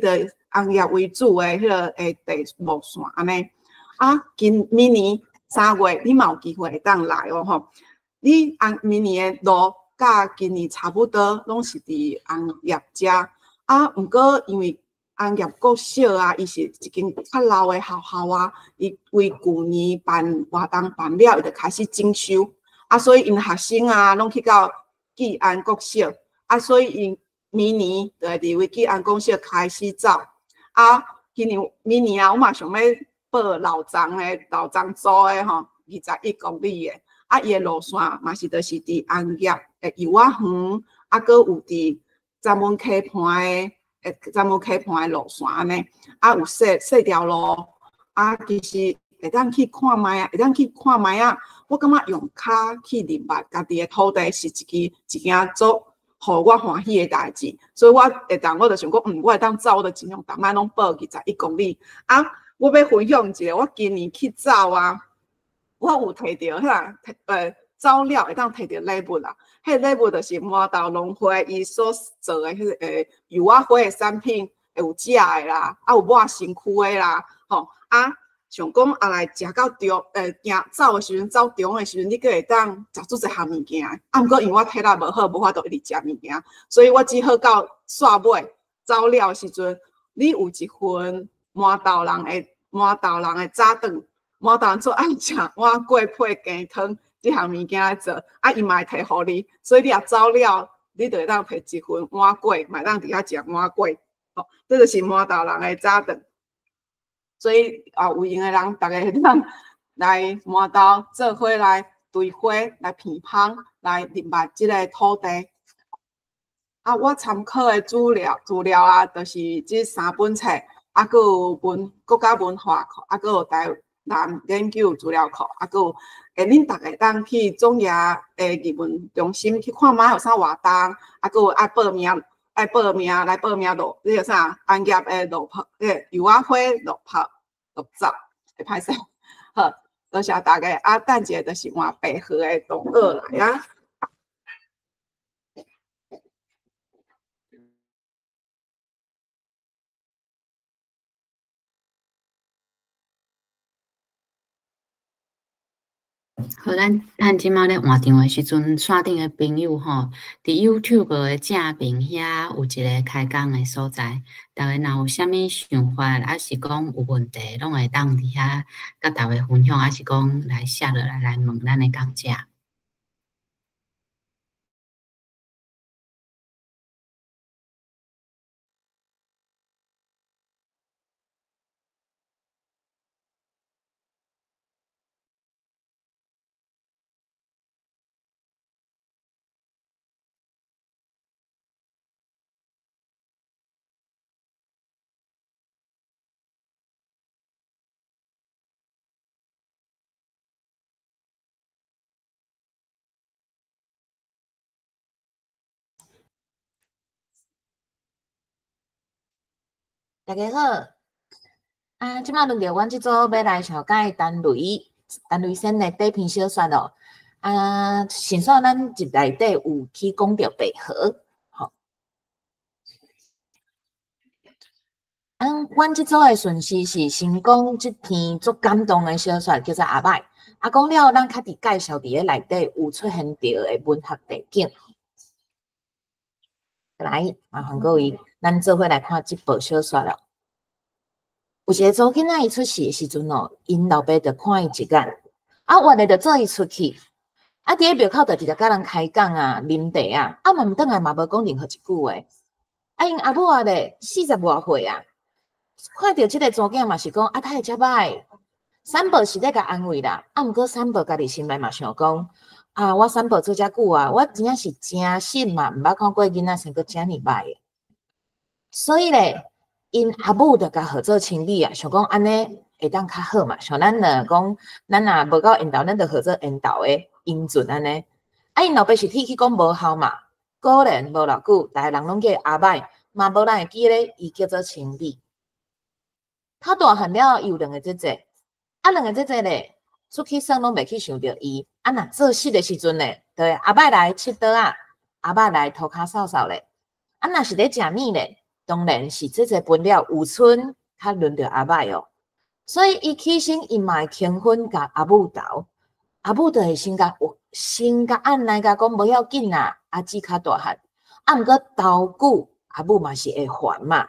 红叶为主的迄个地路线安尼啊！明年3月你嘛有机会会当来哦吼！你明年的路甲今年差不多，拢是伫红叶遮啊。毋过因为红叶国小啊，伊是一间较老的学校啊，伊为旧年活动办了，伊就开始整修啊，所以因学生啊，拢去到技安国小啊，所以因明年就会伫为技安国小开始走啊。明年啊，我嘛想要报老张组的吼，21公里的啊，伊的路线嘛是就是伫红叶的油仔园啊，搁有伫站门溪畔的路线安尼，啊有细条路啊，其实会当去看卖啊，我感觉用脚去认识家己的土地是一件足互我欢喜的代志，所以我就想讲，我会当走，我就尽量逐摆拢报21公里啊。我要分享一个，我今年去走啊，我有摕到走了会当摕到礼物啦。迄礼物就是麻豆农会伊所做的迄个油仔花的产品，有食的啦，啊有抹身躯的啦，吼啊，想讲来食到中，走的时阵，走中的时阵，你阁会当食足侪项物件。啊，毋过因为我体力无好，无法度一直食物件，所以我只好到煞尾走了的时阵，你有一份麻豆人的早顿，麻豆人做爱食碗粿配鸡汤。这项物件来做，啊，伊嘛会摕互你，所以你若走了，你就会当摕一份碗粿，嘛当伫遐食碗粿。哦，这就是麻豆人的早顿。所以有闲的人，大家会当来麻豆做伙来堆花，来片芳，来认识这个土地。啊，我参考的资料啊，就是这3本册，啊，搁有国家文化库，啊，搁有台南研究资料库，啊，搁有。恁大家当去总业艺文中心去看卖有啥活动，啊，搁有爱报名来报名路，迄个啥红叶的路跑，油仔花路跑路走，会歹势。好，多谢大家。啊，等一下就是换白鹤的同学来啊。好，咱即马咧换场的时阵，线顶的朋友吼，伫 YouTube 的正面遐有一个开讲的所在，大家若有啥物想法，还是讲有问题，拢会当伫遐甲大家分享，还是讲来写落来问咱的讲者。大家好，即马轮到阮即组要来小解陈雷先的第一篇小说咯。先说咱入内底有去讲到白河，吼。阮即组的顺序是先讲即篇足感动的小说，叫做《阿歹》。讲了，咱较伫介绍伫咧内底有出现到的文学背景。来，麻烦各位，咱做伙来看即部小说了。有一个查囡仔伊出世的时阵哦，因老爸就看伊一眼，原来就做伊出去，伫咧庙口就直直甲人开讲啉茶嘛毋转来嘛无讲任何一句话。因阿母咧40外岁看到即个查囝嘛是讲他会遮歹，三宝是咧甲安慰啦，毋过三宝家己心内嘛想讲。我三宝做遮久我真正是真信嘛，毋捌看过囡仔生过遮尔歹的。所以咧，因阿母就甲合作清理想讲安尼会当较好嘛。像咱讲，咱若无够缘投，咱就合作缘投的英俊安尼。因老爸是提起讲无效嘛，果然无偌久，大家人拢叫阿歹，嘛无人会记咧，伊叫做情比。他大汉了有两个姐姐，两个姐姐咧出去耍拢袂去想着伊，若做事的时阵咧，就会阿伯来佚佗啊，阿伯来涂骹扫扫咧。若是咧食物咧，当然是姐姐分了有剩，较轮到阿伯哦。所以伊起身伊嘛会轻分甲阿母斗，阿母就会先甲按来甲讲无要紧啦，阿姊较大汉，毋过斗久阿母嘛是会烦嘛，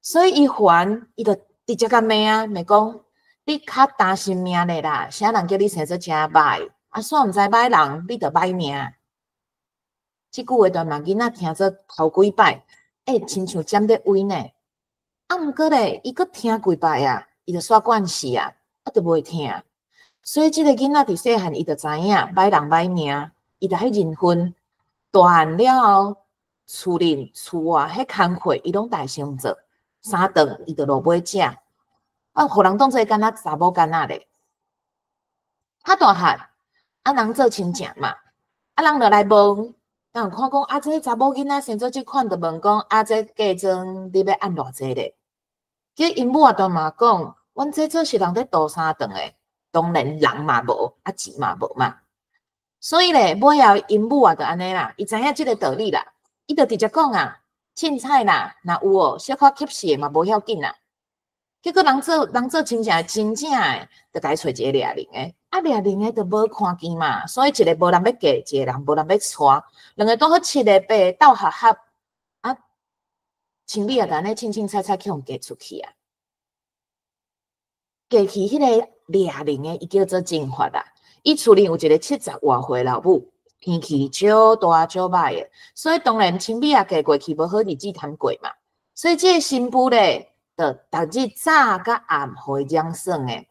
所以伊烦伊就直接甲骂啊，骂讲你较担心命咧啦，啥人叫你生做真歹，煞毋知歹人，你着歹命。即句话段嘛囡仔听做头几摆，亲像尖咧胃呢。毋过咧，伊阁听几摆啊，伊就煞惯势啊，就袂听。所以即个囡仔伫细汉，伊就知影歹人歹命，伊就迄认分。大汉了后，厝里厝外迄工课，伊拢大先做。三顿伊就落尾食，互人当做敢若查某囡仔咧。较大汉，人做亲戚嘛，人就来问。人看讲这查某囡仔生做即款，就问讲这嫁妆你要按偌济咧？叫因母就嘛讲，阮这做是人咧度三顿诶，当然人嘛无，钱嘛无嘛。所以咧，尾后因母就安尼啦，伊知影即个道理啦，伊就直接讲凊彩啦，若有小可吸视嘛无要紧啦。结果人做亲戚真正诶，就该找一个掠人诶。掠人诶，就无看见嘛，所以一个无人要嫁，一个人无人要娶，两个都好七个八个斗合合，情比就安尼清清彩彩去互嫁出去啊。嫁去迄个掠人诶，伊叫做金发啊。伊厝里有一个70外岁老母，天气少大少歹诶，所以当然情比嫁过去无好日子通过嘛。所以即个新妇咧，就逐日早甲暗互伊养算诶。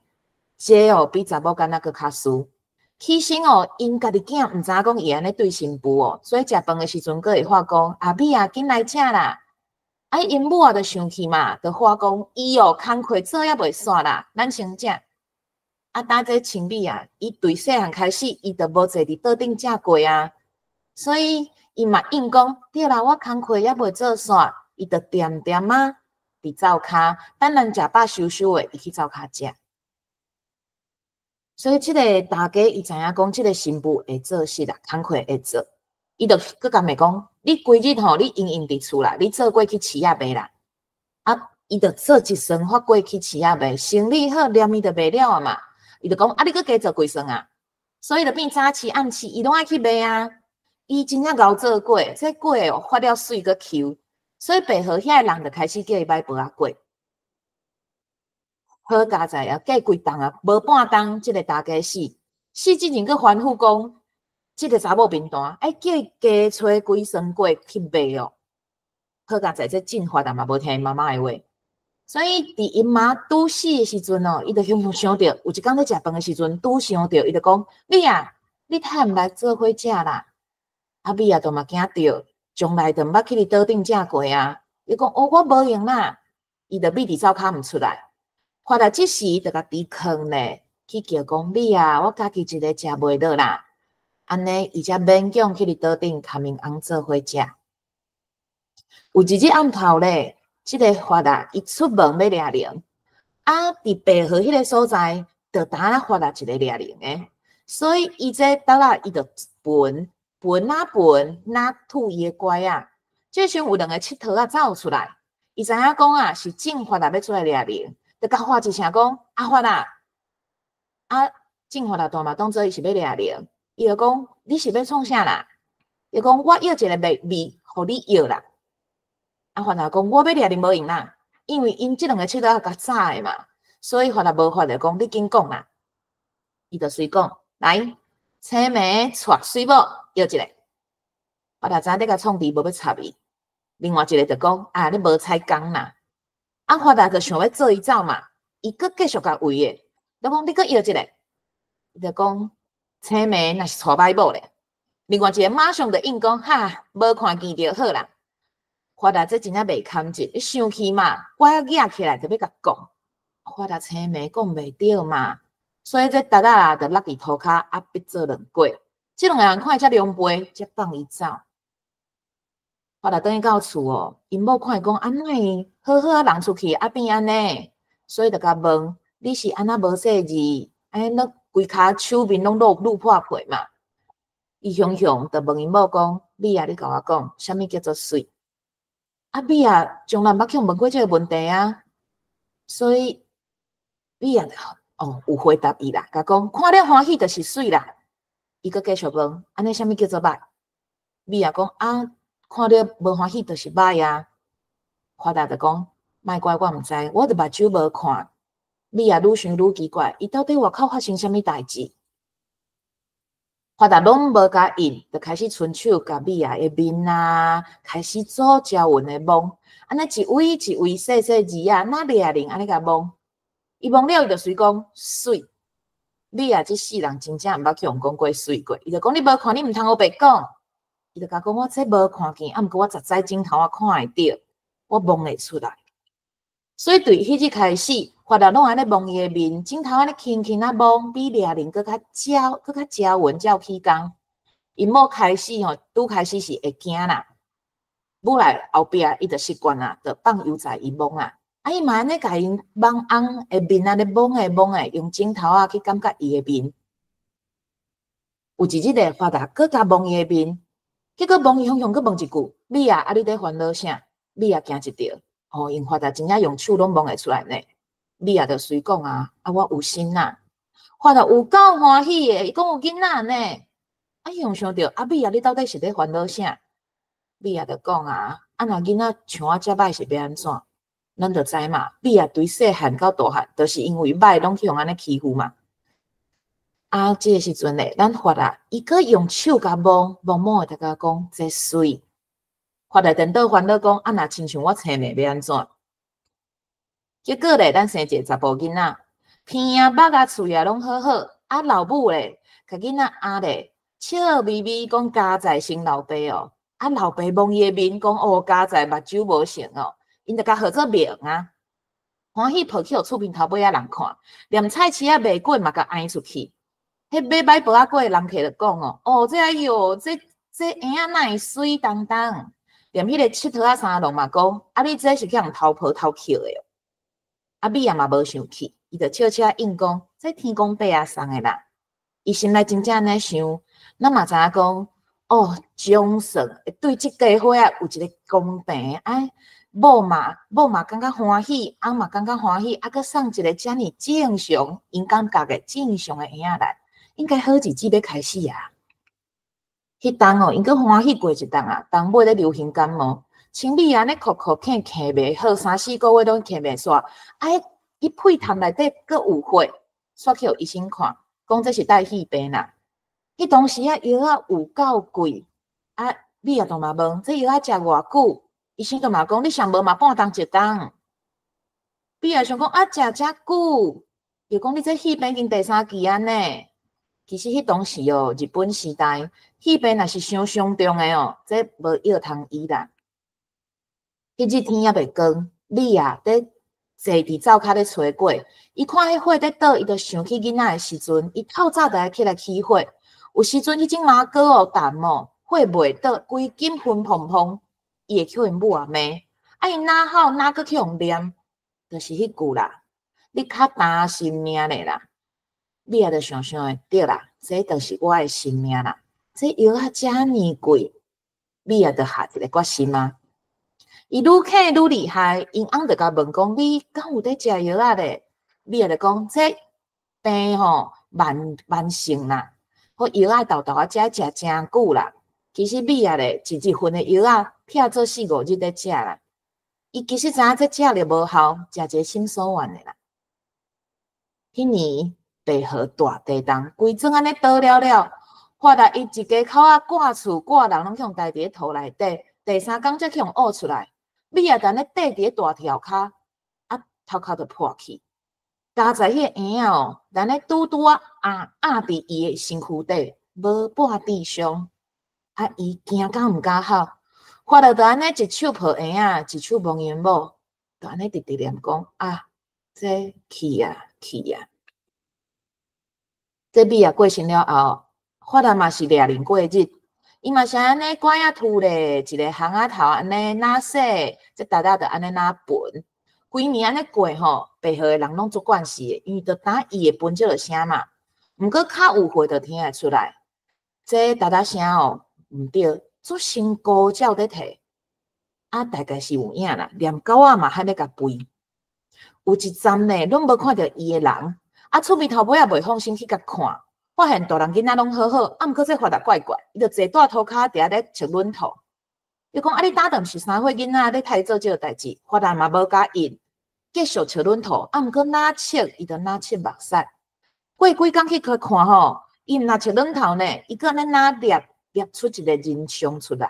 这比查某囡仔佫较输。起身因家己囝毋知讲伊安尼对新妇所以食饭诶时阵佫会话讲阿美啊，紧来食啦。因母就生气嘛，就话讲伊工课做也袂煞啦，咱先食。当这情比伊对细汉开始，伊就无坐伫桌顶食过啊，所以伊嘛应讲对啦，我工课也袂做煞，伊就点点伫灶骹，等咱食饱收收诶，伊去灶骹食。所以即个大家伊知影讲，即个新妇会做事啦，工课会做，伊就佮甲咪讲，你规日你应伫厝啦，你做过去饲仔卖啦，伊就做一算发过去饲仔卖，生意好，连伊就卖了啊嘛，伊就讲你佮加做几算啊，所以就变早市暗市，伊拢爱去卖啊，伊真正熬做过，这过发了水佮 Q， 所以背后遐人就开始叫伊买薄仔过。好佳哉啊，过几冬啊，无半冬，即个大家死之前佫反复讲，即个查某面单，叫伊加找几算过去卖哦。好佳哉，这进化嘛无听妈妈的话，所以伫因妈拄死的时阵伊就想着，有一工咧食饭的时阵，拄想着，伊就讲：你你太毋来做伙食啦。米就嘛惊着，将来就毋捌去你桌顶食过啊。伊讲：我无用啦，伊就米伫灶骹毋出来。看到即时，就甲伫坑咧，去叫讲你我家己一个食袂落啦。安尼，伊才勉强去伫桌顶甲面翁做伙食。有一日暗头咧，即个发伊出门要掠人，伫背后迄个所在，就打发一个掠人诶。所以伊这伊就分吐伊诶乖啊。这时有两个佚佗走出来，伊知影讲是正发要出来掠人。就甲发一声讲发正发大嘛当做伊是要掠人，伊就讲你是要创啥啦？伊讲我要一个米，互你要啦。发讲我要掠人无用啦，因为因即两个佚佗较早诶嘛，所以发无法就讲你紧讲啦。伊就随讲来，青梅带水某要一个，发知影你甲创治无要插伊。另外一个就讲你无采工啦。发达就想要做伊走嘛，伊佫继续甲围诶，就讲你佫要一个，伊就讲青梅若是带歹某咧，另外一个马上就应讲无看见着好啦。发达这真正袂堪一，你生气嘛，我压起来就要甲讲，发达青梅讲袂着嘛，所以这大家就落伫涂骹逼做两过，即两个人看遮狼狽，才放伊走。发达等于到厝哦，因某看伊讲安怎伊好好啊人出去啊变安尼，所以就甲问你是安那无细字，安尼规骹手面拢露破皮嘛。伊雄雄就问因某讲：你啊，你甲我讲，啥物叫做水？啊，米啊，从来捌去问过这个问题啊，所以米啊，有回答伊啦，甲讲看了欢喜就是水啦。伊阁继续问，安尼啥物叫做歹？米啊讲啊，看了无欢喜就是歹啊。发达就讲，莫怪我毋知，我著目睭无看。米啊，愈想愈奇怪，伊到底外口发生啥物代志？发达拢无甲应，就开始伸手甲米啊的面啊，开始做招魂的梦，安尼一位一位细细字啊，那掠灵安尼甲梦，伊梦了伊就随讲水。米啊，这世人真正毋捌去用讲过水过，伊就讲你无看，你毋通学白讲。伊就甲讲我这无看见，啊，毋过我实在镜头啊看会到，我梦会出来。所以对迄日开始，发达拢安尼望伊的面，镜头安尼轻轻啊望，比掠灵搁较招魂照起工。因某开始吼，拄开始是会惊啦，舞来后壁伊就习惯啦，就放悠哉伊望啊。啊，伊嘛安尼甲因望红的面安尼望诶，用镜头啊去感觉伊的面。有一日咧，发达搁甲望伊的面，结果望伊雄雄搁问一句：米啊，啊你伫烦恼啥？米啊惊一跳。哦，因发达真正用手拢望会出来呢。米啊，就随讲啊，我有心呐。发达有够欢喜的，伊讲有囡仔呢。啊，伊用想着啊，米啊，你到底是咧烦恼啥？米啊，就讲啊，啊若囡仔像我遮歹是要安怎？咱就知嘛，米啊，对细汉到大汉，都是因为歹拢去用安尼欺负嘛。啊，这个时阵咧，咱发达伊搁用手甲摸的，大家讲这水。发达颠倒烦恼讲，啊若亲像我青妹要安怎？结果咧，咱生一个查甫囡仔，鼻啊、目啊、喙啊拢好好，啊老母咧，甲囡仔压咧，笑眯眯讲家在生老爸哦，啊老爸望伊的面讲哦家在目睭无成哦，因就甲号做名啊，欢喜抱去互厝边头尾仔人看，连菜市啊卖过嘛甲挨出去，迄买摆报仔过的人客就讲哦，这哎哟，这婴仔哪会水当当？连迄个佚佗啊三龙嘛讲，啊你这是去人偷抱偷捡的哦。啊米啊嘛无生气，伊就笑笑应讲，这天公伯啊送的啦。伊心内真正安尼想，咱嘛知影讲，哦，奖赏对即家伙啊有一个公平，哎，某嘛感觉欢喜，翁嘛感觉欢喜，啊，佮送一个遮尔正常，因感觉的正常的婴仔来，应该好日子要开始啊。迄当哦，因阁欢喜过一当啊，当尾咧流行感冒，清米安尼哭啃袂好，3、4个月拢啃袂煞，哎，伊屁痰内底阁有血，煞去互医生看，讲这是带肺病啦。迄当时啊药啊有够贵，啊米啊都嘛问，这药啊食偌久？医生都嘛讲，你上无嘛半当一当。米啊想讲啊食遮久，又讲你这肺病已经第3期安呢。其实迄当时哦，日本时代肺病若是伤重的哦，这无药通医啦。迄日天也袂光，米啊伫坐伫灶骹咧吹过，伊看迄火伫倒，伊就想起囡仔的时阵，伊透早就爱起来起火。有时阵迄种麻果哦淡哦，火袂倒，规根昏蓬蓬，伊会叫因母啊骂，啊伊哪好哪个去用念，就是迄句啦，你较担心命咧啦。米啊，就想想诶，对啦，这就是我诶性命啦。这药啊，遮尔贵，米啊，就下一个决心啊。伊愈啃愈厉害，因翁就甲问讲：你敢有伫食药啊咧？米啊，就讲这病吼慢性啦，好药啊，豆啊，食真久啦。其实米啊咧，一份诶药啊，撇做4、5日伫食啦。伊其实知影这食了无效，食一个心所愿诶啦。迄年。白河大地动，规庄安尼倒了，发达伊一家口啊挂厝挂人拢去用带伫土内底，第3工才去用挖出来。米啊，等咧缀伫大条骹，啊头壳就破去。加在迄个婴仔哦，等咧拄啊压伫伊的身躯底，无半滴伤。啊，伊惊敢毋敢哭，发达就安尼一手抱婴仔，一手望因某，就安尼直直念讲啊，这去啊。这米啊过身了后，发达嘛是掠灵过日，伊嘛是安尼管啊凸咧，一个巷仔头安尼哪洗，即大家就安尼哪分。规年安尼过吼，白河的人拢足惯势的，因为着打伊的分即个声嘛。毋过较有会着听会出来，这大家声哦，毋对，足身高照在摕。啊，大概是有影啦，连狗仔嘛还咧甲吠。有一站呢，拢无看到伊的人，啊，厝边头尾也袂放心去甲看，发现大人囡仔拢好好，啊，毋过这发达怪怪，伊着坐大涂骹伫遐咧切轮头。伊讲啊，你打断是3岁囡仔咧太做即个代志，发达嘛无甲因，继续切轮头，啊，毋过哪切伊着哪切目屎。过几工去看吼，伊毋若切轮头呢，伊搁安尼哪裂出一个人像出来。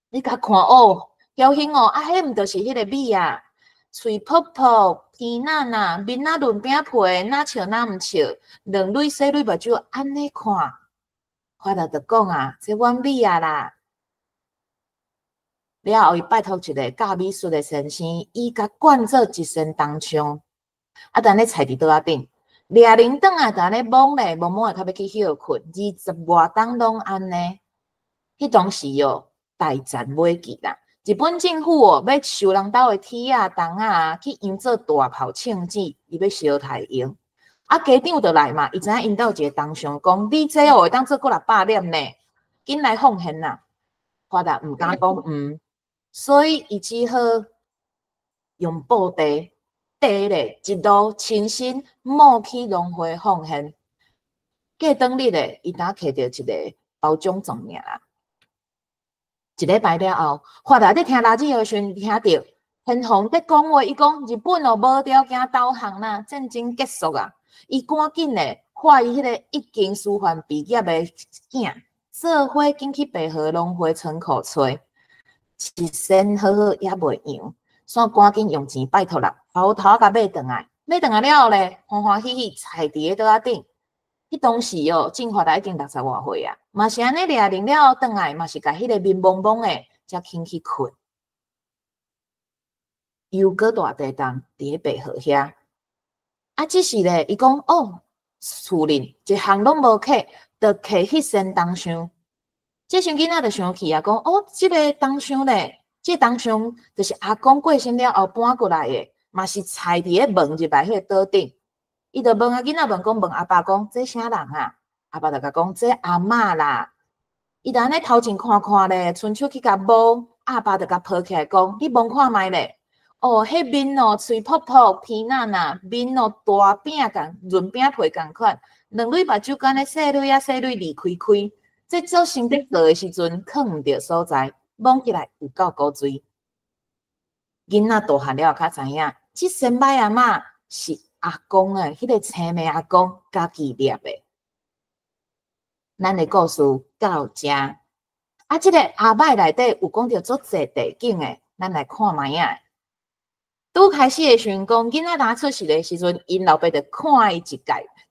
你甲看哦，侥幸哦，啊，迄毋着是迄个米啊，喙泡泡，鼻呐呐，面呐润饼皮，哪笑哪毋笑，两蕊细蕊目睭安尼看，发达着讲啊，这阮米啊啦。了后，伊拜托一个教美术的先生，伊甲灌做一身当枪，啊，等咧菜伫桌仔顶，掠铃铛啊，等咧懵咧，懵懵的，较要去休困，20外冬拢安尼。迄当时哦，大战尾期啦，日本政府哦要收人兜的铁啊、铜啊，去营造大炮庆祭，伊要烧太阳。啊，家长就来嘛，伊知影因兜一个当上讲，你这哦会当做过600粒呢，紧来奉献啦。发达毋敢讲所以伊只好用布袋咧，一路亲身冒起农会奉献。过当日咧，伊当摕到一个褒奖状尔啦。一礼拜了后，发达咧听垃圾的时阵，听到天皇在讲话，伊讲日本哦无条件投降啦，战争结束啊！伊赶紧咧化伊迄个已经师范毕业的囝，做伙紧去白河农会村口找。一身好好也袂用，煞赶紧用钱拜托人，头甲买转来，买转来了后咧，欢欢喜喜踩伫个桌仔顶。迄当时哦，进发达已经60外岁啊，嘛是安尼掠铃了后转来，嘛是甲迄个面蒙蒙诶，才肯去困。又搁大地动伫个白河遐，啊，只是咧，伊讲哦，厝里一项拢无客，着客迄身当箱。这时囡仔就想起啊，讲哦，这个当箱咧，这当箱就是阿公过身了后搬过来的，嘛是踩伫个门入来迄个桌顶。伊就问啊，囡仔问讲，问阿爸讲，这啥人啊？阿爸就甲讲，这阿嬷啦。伊就安尼头前看看咧，伸手去甲摸，阿爸就甲抱起来讲，你摸看觅咧。哦，迄面哦，喙泡泡，鼻呐呐，面哦大饼共润饼皮共款，两蕊目睭干咧细蕊啊细蕊离开开。这做生在做的时阵，看毋着所在，摸起来有够古锥。囡仔大汉了后，较知影，这身摆阿嬷是阿公诶，迄个青梅阿公家己捏的。咱的故事到这，啊，这个阿摆内底有讲到足侪地景诶，咱来看卖啊。拄开始的时阵讲，囡仔拿出世的时阵，因老爸就看伊一届，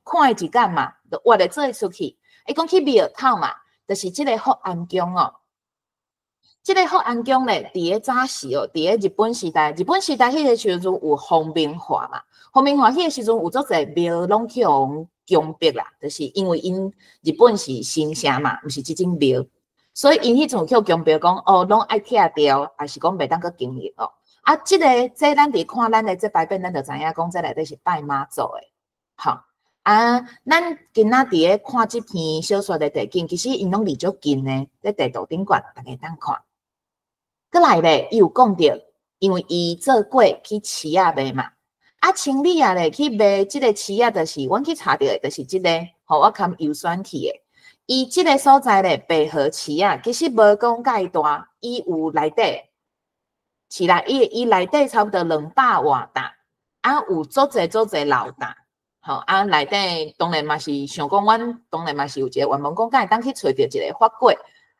看伊一间嘛，就活咧做出去。伊讲去庙口嘛。就是这个福安宫哦，这个福安宫咧，伫个早时哦，伫个日本时代迄个时阵有皇明化嘛，皇明化迄个时阵有足侪庙拢去用宫壁啦，就是因为因日本是神社嘛，毋是即种庙，所以因迄阵去宫壁讲哦，拢爱拆掉，还是讲袂当去经营哦。啊，这咱伫看咱的这摆边，咱就知影讲这内底是拜妈祖的，好。啊，咱今仔伫咧看即篇小说的地景，其实因拢离足近呢，在地图顶悬，大家当看。过来咧，伊有讲到，因为伊做过去饲仔卖嘛，啊，清理啊咧去卖即个饲仔，就是阮去查到的，就是即个，互我看油酸去的。伊即个所在咧，白河饲仔，其实无讲介大，伊有内底，饲啦，伊内底差不多200外担，啊，有足侪老担。好啊，内底当然嘛是想讲，阮当然嘛是有一个愿望，讲敢会当去找着一个法柜，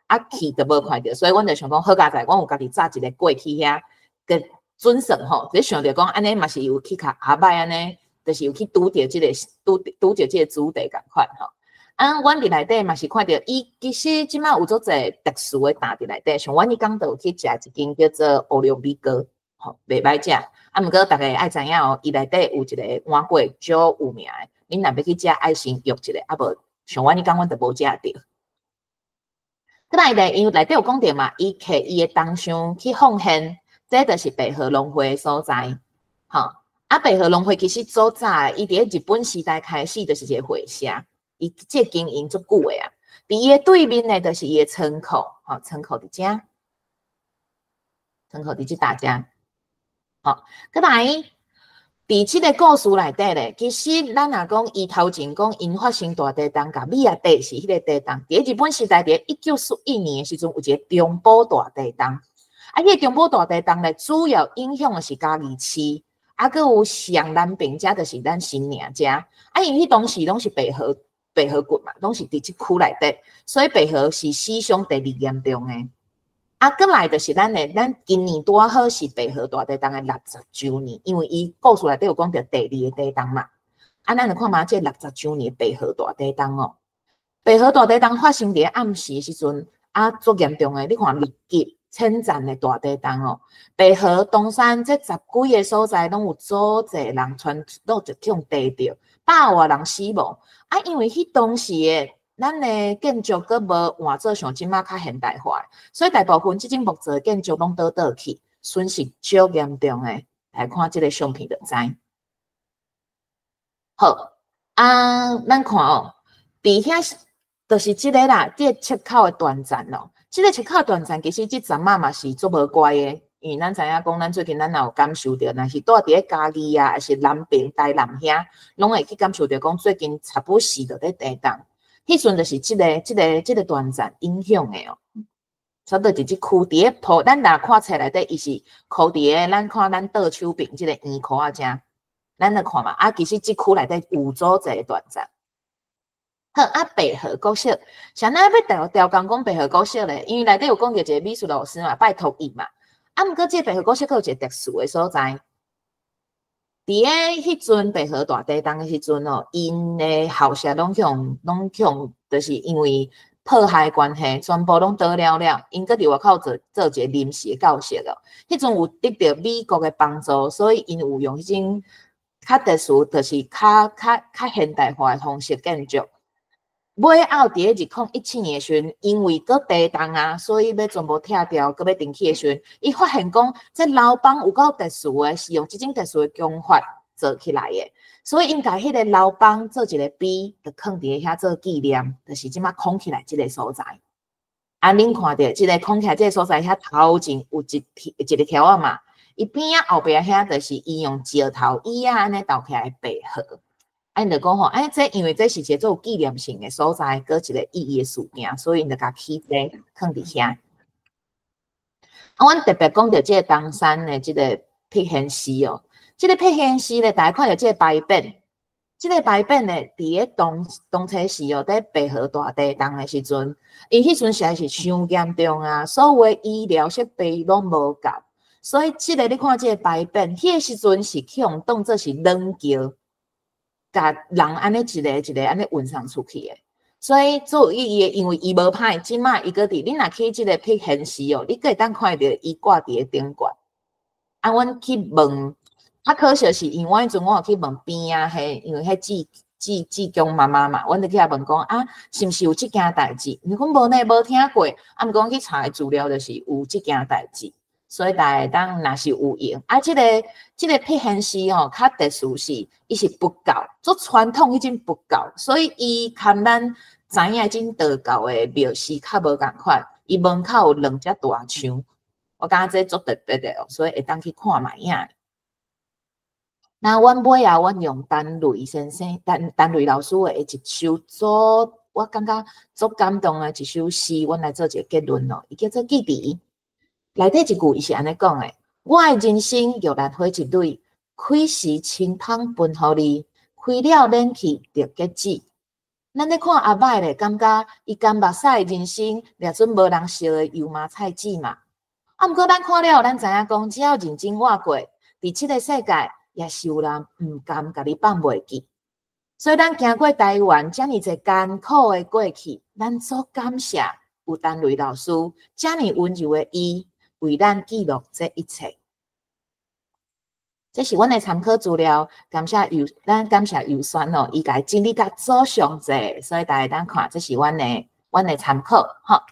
啊去都无看着，所以阮就想讲，好佳在，阮有家己炸一个柜去遐，个准算吼，就想着讲安尼嘛是有去甲阿摆安尼，就是有去拄着即个拄着即个主题共款吼。啊，阮伫内底嘛是看着伊其实即摆有足侪特殊的蛋伫内底，像阮迄讲到去食一间叫做乌龙米糕，吼，袂歹食。啊，毋过大家爱知影哦，伊内底有一个碗粿足有名诶，恁若要去食，爱先约一个，啊无像阮你讲，阮就无食着。个来咧，因为内底有讲到嘛，伊摕伊的东箱去奉献，这就是白河农会所在。吼，啊，白河农会其实早早伊伫日本时代开始就是一个会社，伊即经营足久的啊。伫伊的对面咧，就是伊的仓库，吼，仓库伫遮，仓库伫即大遮。吼，个来。伫即个故事内底咧，其实咱若讲伊头前讲因发生大地震，甲米亚地是迄个地震。伫日本时代，伫1941年的时阵，有一个中部大地震。啊，迄个中部大地震咧，主要影响的是嘉义市，啊，佮有上南边遮就是咱新营遮。啊，因为迄当时拢是白河郡嘛，拢是伫即区内底，所以白河是史上第2严重的。啊，过来就是咱今年拄好是白河大地震的60周年，因为伊故事内底有讲到第2个地震嘛。啊，咱就看嘛，这60周年白河大地震哦。白河大地震发生伫暗时时阵，啊，足严重的，你看日记千赞的大地震哦。白河、东山这10几个所在，拢有足侪人全都就用地着，100外人死亡。啊，因为迄当时的咱的建筑佫无换做像即马较现代化，所以大部分即种木造的建筑拢倒去，损失足严重的。来看即个相片就知。好啊，咱看哦，伫遐就是即个啦，即个出口的断层咯。即个出口断层其实即阵仔嘛是足无怪的，因为咱知影讲，咱最近咱也有感受到，若是住伫咧嘉义啊，还是南平、台南遐，拢会去感受到讲，最近差不时就咧地震。迄阵就是即个断层影响的哦，差不多就是区伫咧铺，咱若看册内底，伊是箍伫咧，咱看咱倒手边即个圆箍啊，遮，咱来看嘛。啊，其实即区内底有足侪断层。好，啊，白河国小，啥咱要调讲白河国小咧？因为内底有讲到一个美术老师嘛，拜托伊嘛。啊，毋过即个白河国小佫有一个特殊的所在。伫咧迄阵白河大地震的时阵哦，因的校舍拢向，就是因为迫害关系，全部拢倒了。因搁伫外口做一个临时的教室哦。迄阵有得到美国的帮助，所以因有用迄种较特殊，就是较现代化的方式建筑。尾后伫咧2017年的时阵，因为搁地震啊，所以要全部拆掉，搁要重启的时阵，伊发现讲，这楼房有够特殊的，是用即种特殊的工法做起来的，所以因甲迄个楼房做一个碑，就放伫遐做纪念，就是即马空起来即个所在。啊，恁看到即个空起来即个所在，遐头前有一个条啊嘛，伊边啊后壁遐就是伊用石头椅啊安尼倒起来的白河。啊，因就讲吼，这因为这是一个做纪念性的所在，搁一个意义的事件，所以因就甲起这放伫遐。啊，阮特别讲到这个东山的这个碧贤寺哦，这个碧贤寺咧，大家看到这个牌匾，这个牌匾咧，伫咧东初时哦，在白河大地震的时阵，因迄阵实在是伤严重啊，所有的医疗设备拢无够，所以这个你看这个牌匾，迄个时阵是去用当作是冷桥。甲人安尼一个安尼运送出去的，所以做意义，因为伊无歹，即马伊个伫，你若去即个碧贤寺哦，你可以当看到伊挂伫个顶悬。啊，阮去问，较可惜是，因为迄阵我有去问边啊，迄因为迄志强妈妈嘛，阮就去遐问讲啊，是毋是有即件代志？伊讲无呢，无听过。啊，毋过去查资料就是有即件代志。所以大家当若是有用啊，这个碧贤寺哦，较特殊是，伊是佛教，做传统迄种佛教，所以伊含咱知影种道教的庙寺较无共款，伊门口有2只大像，我感觉这足特别的哦，所以会当去看卖影。那阮尾啊，阮用陈雷先生、陈雷老师的一首我感觉足感动的一首诗，阮来做一个结论咯，伊叫做《记忆》。内底一句伊是安尼讲诶，我诶人生玉兰花一蕊，开时清芳分互你，开了冷气就结子。咱咧看阿歹咧，感觉伊甘目屎诶人生，掠准无人烧诶油麻菜籽嘛。啊，毋过咱看了，咱知影讲，只要认真活过，伫即个世界也是有人毋甘甲你放袂记。所以咱行过台湾遮尔一艰苦诶过去，咱足感谢有陈雷老师遮尔温柔诶伊。为咱记录这一切，这是阮的参考资料。咱感谢游选哦，伊家整理甲做详细，所以大家当看，这是阮的参考哈。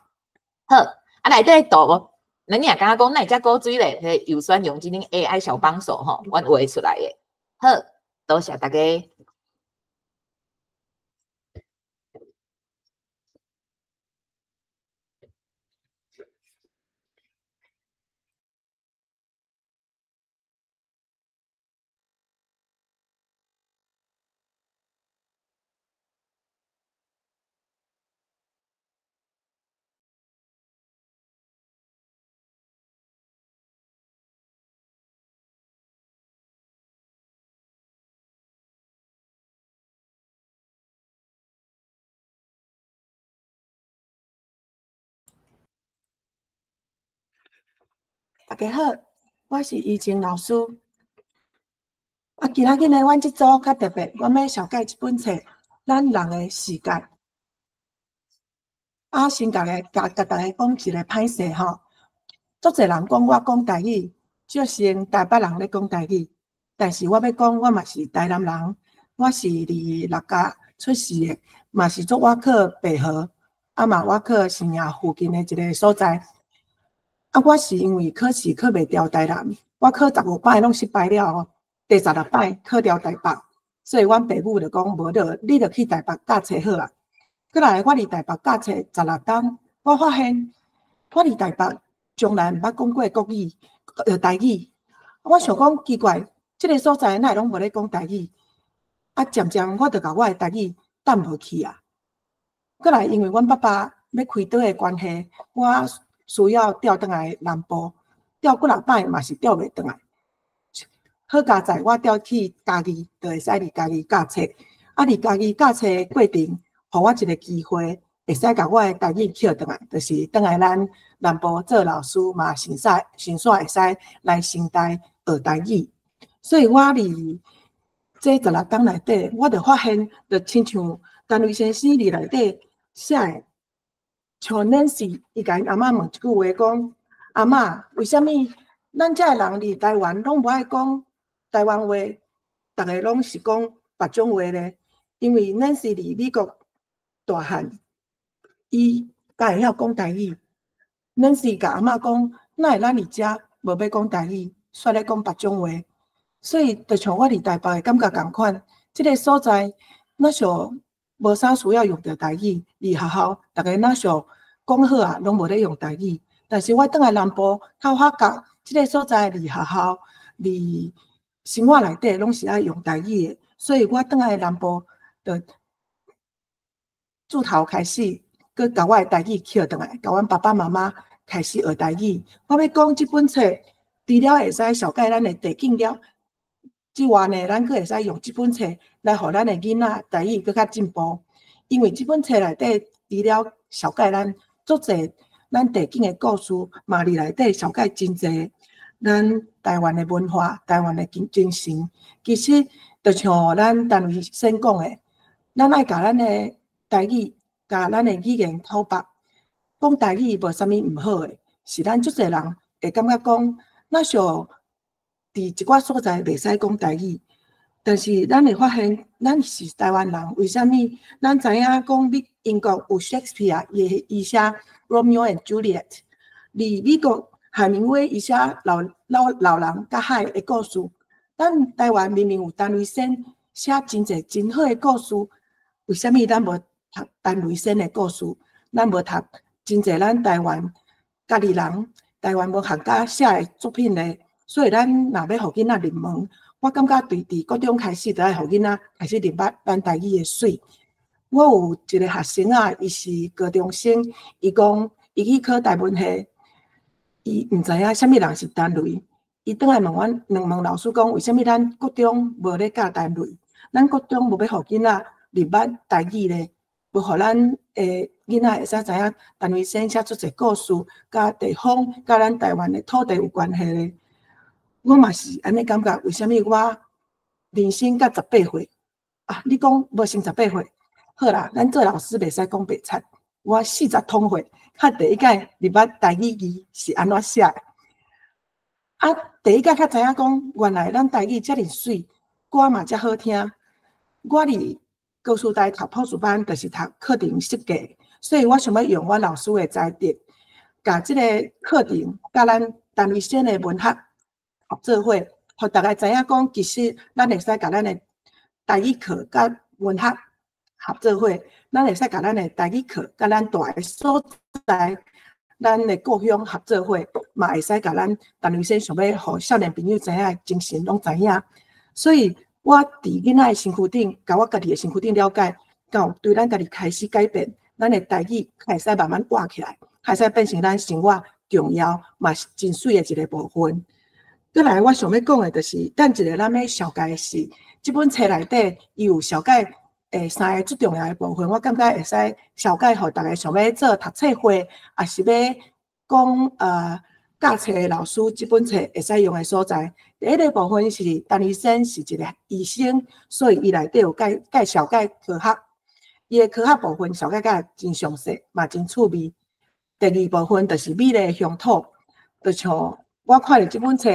好，啊内底图，咱也刚刚讲哪只古水咧？迄有选用即种 AI 小帮手吼，阮画出来诶。好，多谢大家。大家好，我是怡晴老师。今仔日呢，阮即组较特别，阮要小解一本册《咱人的世界》。先甲大家讲一个歹势吼。足侪人讲我讲台语，就像台北人咧讲台语，但是我要讲，我嘛是台南人，我是伫六甲出世的，嘛是做我去北河，嘛我去新营附近的一个所在。我是因为考试考袂调台南，我考15摆拢失败了哦。第16摆考调台北，所以阮爸母就讲无着，你着去台北教册好啊。过来，我伫台北教册16天，我发现我伫台北从来毋捌讲过国语、台语。我想讲奇怪，即个所在哪会拢无咧讲台语？渐渐我着甲我的台语淡无去啊。过来，因为阮爸爸要开刀的关系，我需要调转来南部，调几6摆嘛是调袂转来。好佳在，我调去家己，就会使伫家己教册。伫家己教册的过程，互我一个机会，会使甲我的台语捡转来，就是转来咱南部做老师嘛，顺煞会使来成台学台语。所以我伫这16天内底，我就发现，就亲像陈伟先生伫内底写的。像Nancy，伊甲因阿嬷问一句话，讲阿嬷，为什么咱遮个人伫台湾拢无爱讲台湾话，逐个拢是讲别种话咧？因为Nancy伫美国大汉，伊敢会晓讲台语。Nancy甲阿嬷讲，哪会咱伫遮无要讲台语，煞咧讲别种话？所以，就像我伫台北的感觉共款，即个所在，那像。无啥需要用到台语，离学校逐个那想讲好啊，拢无咧用台语。但是我倒来南部，较发觉即个所在离学校、离生活内底拢是爱用台语的，所以我倒来南部，就自头开始，佮甲我的台语捡转来，甲阮爸爸妈妈开始学台语。我要讲即本册，除了会使小解咱的地景了之外呢，咱佫会使用即本册。来，互咱的囡仔台语更较进步，因为这本册内底除了小解咱足侪咱地景的故事，嘛伫内底小解真侪咱台湾的文化、台湾的精神。其实，就像咱陈伟先讲的，咱爱甲咱的台语、甲咱的语言讨白，讲台语无啥物毋好的，是咱足侪人会感觉讲，那像伫一寡所在袂使讲台语。但是，咱会发现，咱是台湾人，为什么？咱知影讲英国有 Shakespeare， 伊写 Romeo and Juliet， 伫美国海明威伊写老人甲海的故事。咱台湾明明有陈伟先写真侪真好的故事，为什么咱无读陈伟先的故事？咱无读真侪咱台湾家己人、台湾无学家写的作品呢？所以，咱若要互囡仔入门。我感觉伫高中开始，就爱互囡仔开始认捌咱台语的水。我有一个学生啊，伊是高中生，伊讲伊去考台文系，伊毋知影啥物人是陈雷。伊倒来问老师讲，为什么咱国中无咧教陈雷？咱国中无要互囡仔认捌台语咧，无互咱囡仔会使知影陈伟先写出一个故事，甲地方、甲咱台湾的土地有关系咧。我嘛是安尼感觉，为什么我人生到18岁你讲无成18岁，好啦，咱做老师袂使讲白贼。我40通岁，较第一届入捌台语字是安怎写的。第一届较知影讲，原来咱台语遮尔水，歌嘛遮好听。我伫高师大读普数班，就是读课程设计，所以我想要用我老师的才德，甲即个课程甲咱单位先的文学合作伙，互大家知影讲，其实咱会使甲咱的台语课甲文学合作伙，咱会使甲咱的台语课甲咱大个所在，咱的故乡合作伙，嘛会使甲咱单位先想要互少年朋友知影精神拢知影。所以我伫囡仔的身躯顶，甲我家己的身躯顶了解，到对咱家己开始改变，咱的台语会使慢慢活起来，会使变成咱生活重要嘛是真水的一个部分。再来，我想要讲的就是，等一个咱要小解的是，这本册内底伊有小解3个最重要的部分，我感觉会使小解，互大家想要做读册会，也是要讲教册的老师，这本册会使用的所在。第一个部分是陈医生是一个医生，所以伊内底有介绍科学，伊的科学部分小解甲真详细，嘛真趣味。第二部分就是美丽的乡土，就像我看了这本册。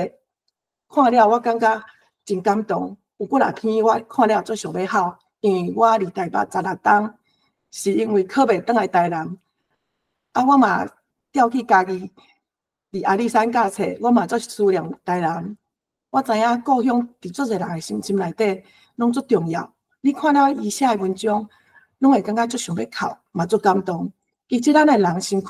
看了，我感觉真感动。有几啊篇我看了最想要哭，因为我离台北16冬，是因为考袂转来台南。我嘛调去家己伫阿里山教册，我嘛最思念台南。我知影故乡伫足侪人的心内底，拢足重要。你看了伊写的文章，拢会感觉足想要哭，嘛足感动。其实咱的人身躯。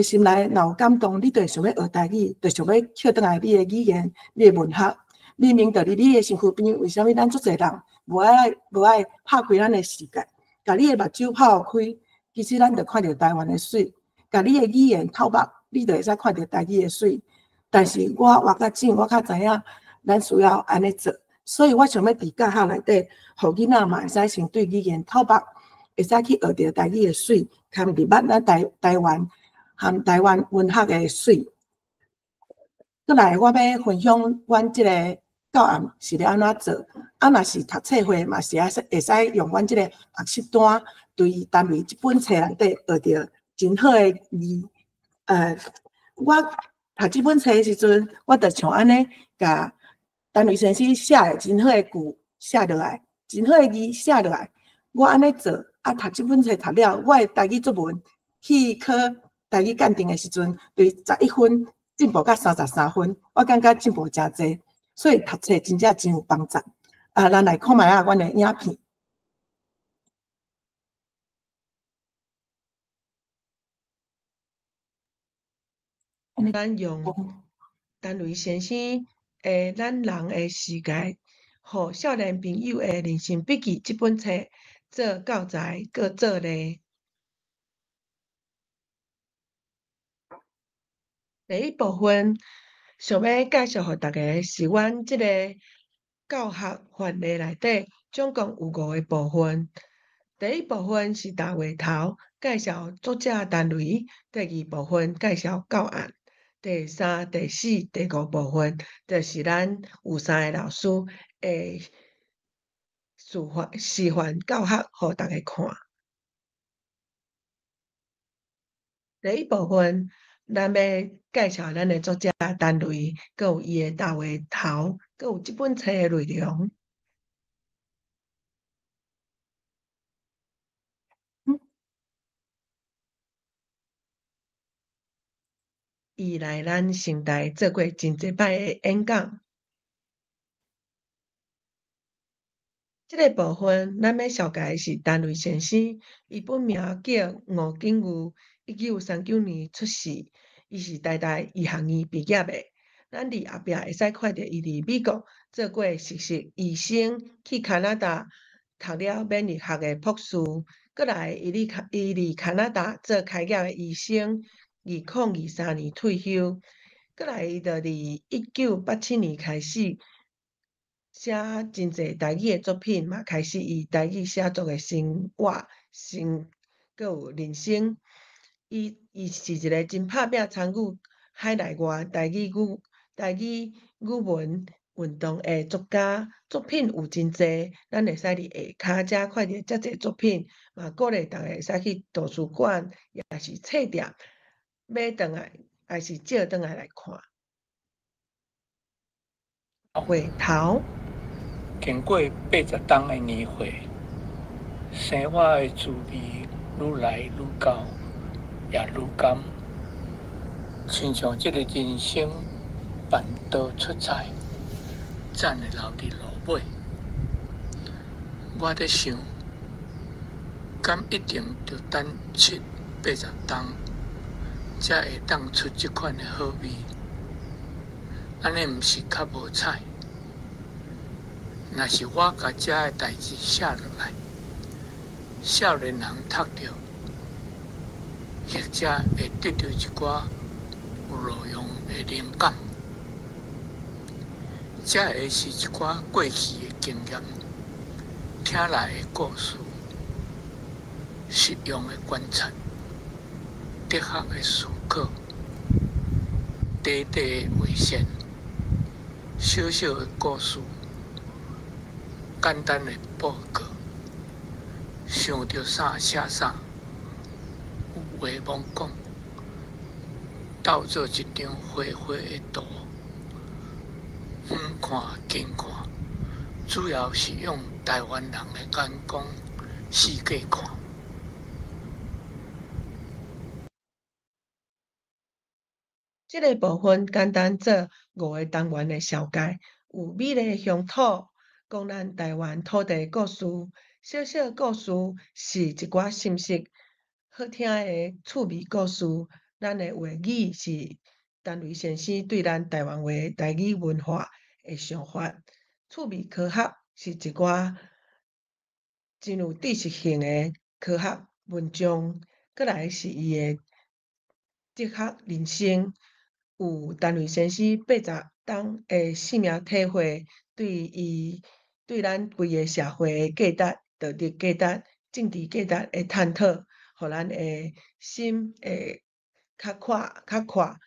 心内若有感动，你就想要学台语，就想要捡转来你的语言、你的文学。你明着伫你的身躯边，为虾米咱足侪人无爱拍开咱的视界，甲你的目睭拍开，其实咱就看到台湾的水。甲你的语言透目，你就会使看到台语的水。但是我活较久，我较知影咱需要安尼做，所以我想要伫教学内底，互囡仔嘛会使先对语言透目，会使去学着台语的水，含入捌咱台湾。含台湾文学的水，再来我要分享阮即个教案是咧安怎做。若是读册会嘛是会使用阮即个学习单，对单位即本册内底学着真好的字。我读即本册的时阵，我就像安尼，甲单位先生写的真好的句写落来，真好的字写落来。我安尼做，读即本册读了，我的台语作文去考。台语鉴定的时阵，对11分进步到33分，我感觉进步真济，所以读册真正真有帮助。咱来看卖阮的影片。咱用单位先生咱人的世界，互少年朋友的人生笔记这本册做教材，搁做咧。第一部分想要介绍互大家是阮即个教学范例内底，总共有5个部分。第一部分是大话头，介绍作者单位；第2部分介绍教案；第3、第4、第5部分，就是咱有3个老师会示范教学，互大家看。第一部分。咱要介绍咱的作者单位，佮有伊的大话头，佮有即本册的内容。伊来咱城大做过真侪摆的演讲。即个部分，咱要绍介是单位先生，伊本名叫吴景瑜。1939年出世，伊是台大医学院毕业的。咱伫后壁会使看到伊伫美国做过实习医生，去加拿大读了免疫学的博士，过来伊伫加拿大做开业的医生，2023年退休。过来伊就伫1987年开始写真侪台语的作品，嘛开始伊台语写作的生活，搁有人生。伊是一个真拍拼参与海内外台语语文运动的作家，作品有真侪，咱会使伫下骹遮看到遮侪作品，嘛鼓励大家会使去图书馆，也是册店买转来，还是借转来看。回头，经过80冬的年岁，生活的滋味愈来愈高。也愈甘，亲像这个人生板刀出彩，咱会留伫路尾。我在想，敢一定着等7、80冬，才会当出这款的好味？安尼毋是较无彩？若是我甲遮的代志写落来，少年人读着，或者会得到一寡有路用的灵感。这会是一寡过去的经验，听来的故事，实用的观察，哲学的思考，短短的画线，小小的故事，简单的报告，想到啥写啥，有话罔讲，斗做一张花花的图。远看近看，主要是用台湾人的眼光世界看。这个部分简单做5个单元的小解，有美丽的乡土，讲咱台湾土地故事，小小故事是一寡心识好听的趣味故事。咱的话语是陈瑞先生对咱台湾话台语文化的想法，趣味科学是一寡真有知识性的科学文章，再来是伊的哲学人生，有陈瑞先生80冬的生命体会，对咱规个社会的价值、道德价值、政治价值的探讨，互咱的心会较宽，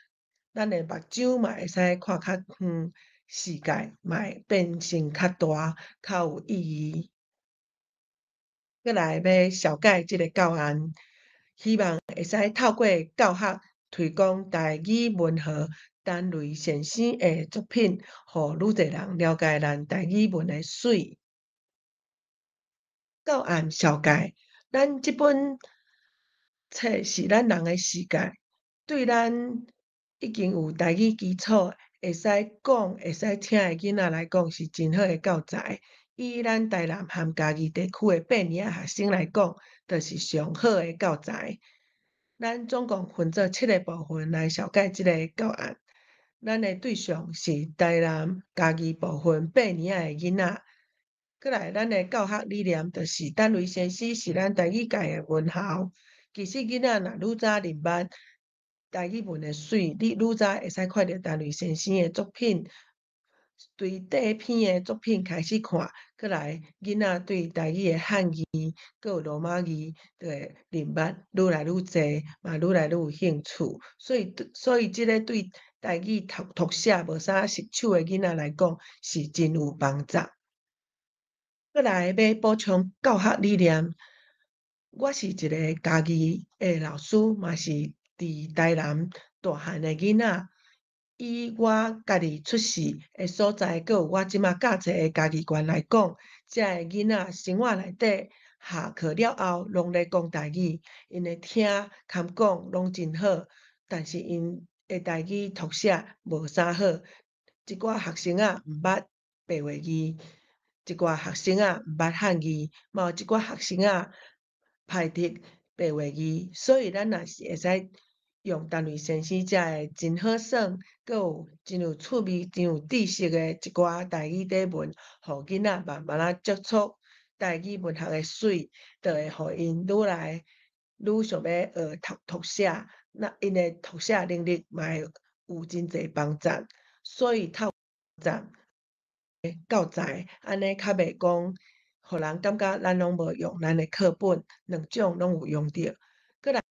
咱的目睭嘛会使看较远，世界嘛会变成较大、较有意义。再来要小解即个教案，希望会使透过教学推广台语文学陈瑞先生的作品，互愈侪人了解咱台语文的水。教案小解，咱即本册是咱人的世界，对咱已经有台语基础，会使讲、会使听的囡仔来讲是真好的教材。以咱台南和嘉义地区的8年学生来讲，就是上好的教材。咱总共分做7个部分来小解即个教案。咱的对象是台南、嘉义部分8年的囡仔。过来，咱的教学理念就是陈瑞先生是咱台语界的文豪。其实囡仔若愈早认捌台语文的水，你愈早会使看到陈瑞先生的作品。对第一篇的作品开始看，过来囡仔对台语的汉字、佮有罗马字，就会认捌愈来愈侪，嘛愈来愈有兴趣。所以即个对台语读写无啥熟手的囡仔来讲，是真有帮助。过来要补充教学理念，我是一个家己的老师，嘛是伫台南大汉的囡仔。以我家己出世的所在，佮有我即马教册的家己县来讲，遮个囡仔生活内底下课了后，拢咧讲台语，因的听、堪讲拢真好，但是因的台语读写无啥好。一寡学生仔毋捌白话字，一寡学生仔毋捌汉字，嘛有一寡学生仔排斥白话字，所以咱若是会使用陈瑞先生遮个真好耍，佮有真有趣味、真有知识的一寡台语底文，互囡仔慢慢啊接触台语文学的水，就会互因愈来愈想要学读写，那因的读写能力嘛会有真侪帮助。所以透教材安尼较袂讲，互人感觉咱拢无用咱的课本，两种拢有用到。过来，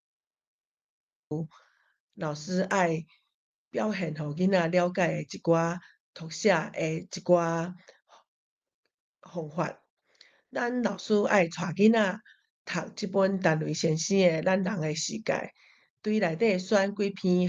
老师爱表现互囡仔了解的一寡读写的一寡方法。咱老师爱带囡仔读即本陈瑞先生的《咱人的世界》，对内底选几篇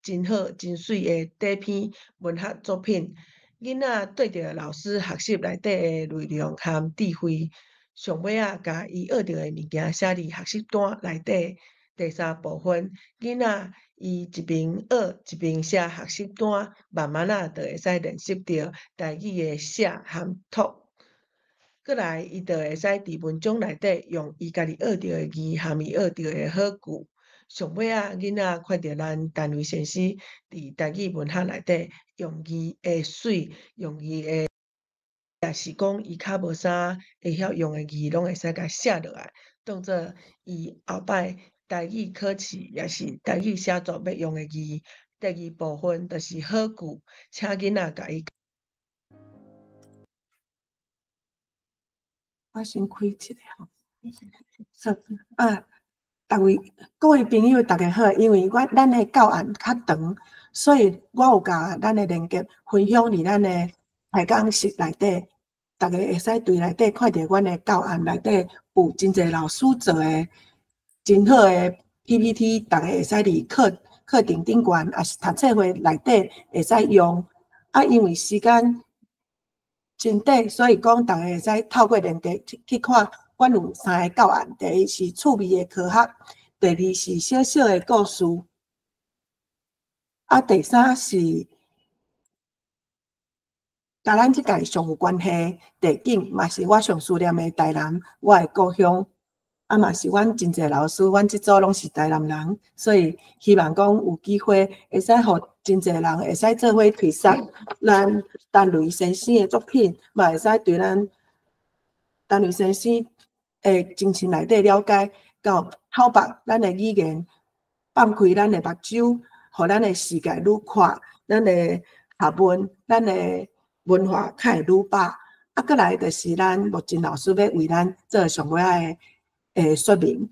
真好、真水的底篇文学作品。囡仔对着老师学习内底的内容和智慧，上尾甲伊学到的物件写伫学习单内底，第三部分，囡仔伊一边学一边写学习单，慢慢就会使练习到台语的写和读。过来，伊就会使伫文章内底用伊家己学到的字和伊学到的好句。上尾囡仔看到咱单位先生伫台语文学内底用字的水，用字的，也是讲伊较无啥会晓用的字，拢会使甲写落来，当做伊后摆台语考试，也是台语写作要用的字。第二部分就是好句，请囡仔甲伊。我先开一个吼，各位朋友大家好，因为咱的教案较长，所以我有甲咱的连结分享伫咱的排讲室内底，大家会使伫内底看到阮的教案内底有真侪老师做的真好的 PPT， 大家会使伫课程顶悬，也是读册会内底会使用。因为时间真短，所以讲大家会使透过连结去看。阮有3个教案，第一是趣味的科学，第二是小小的故事，第三是甲咱即届上有关系地景，嘛是我上思念的台南，我的故乡，嘛是阮真侪老师，阮即组拢是台南人，所以希望讲有机会会使互真侪人会使做伙推赏咱陈雷先生的作品，嘛会使对咱陈雷先生精神内底了解，到透白咱的语言，放开咱的目睭，互咱的世界愈宽，咱的学问，咱的文化较会愈饱。过来就是咱目前老师要为咱做上尾的说明。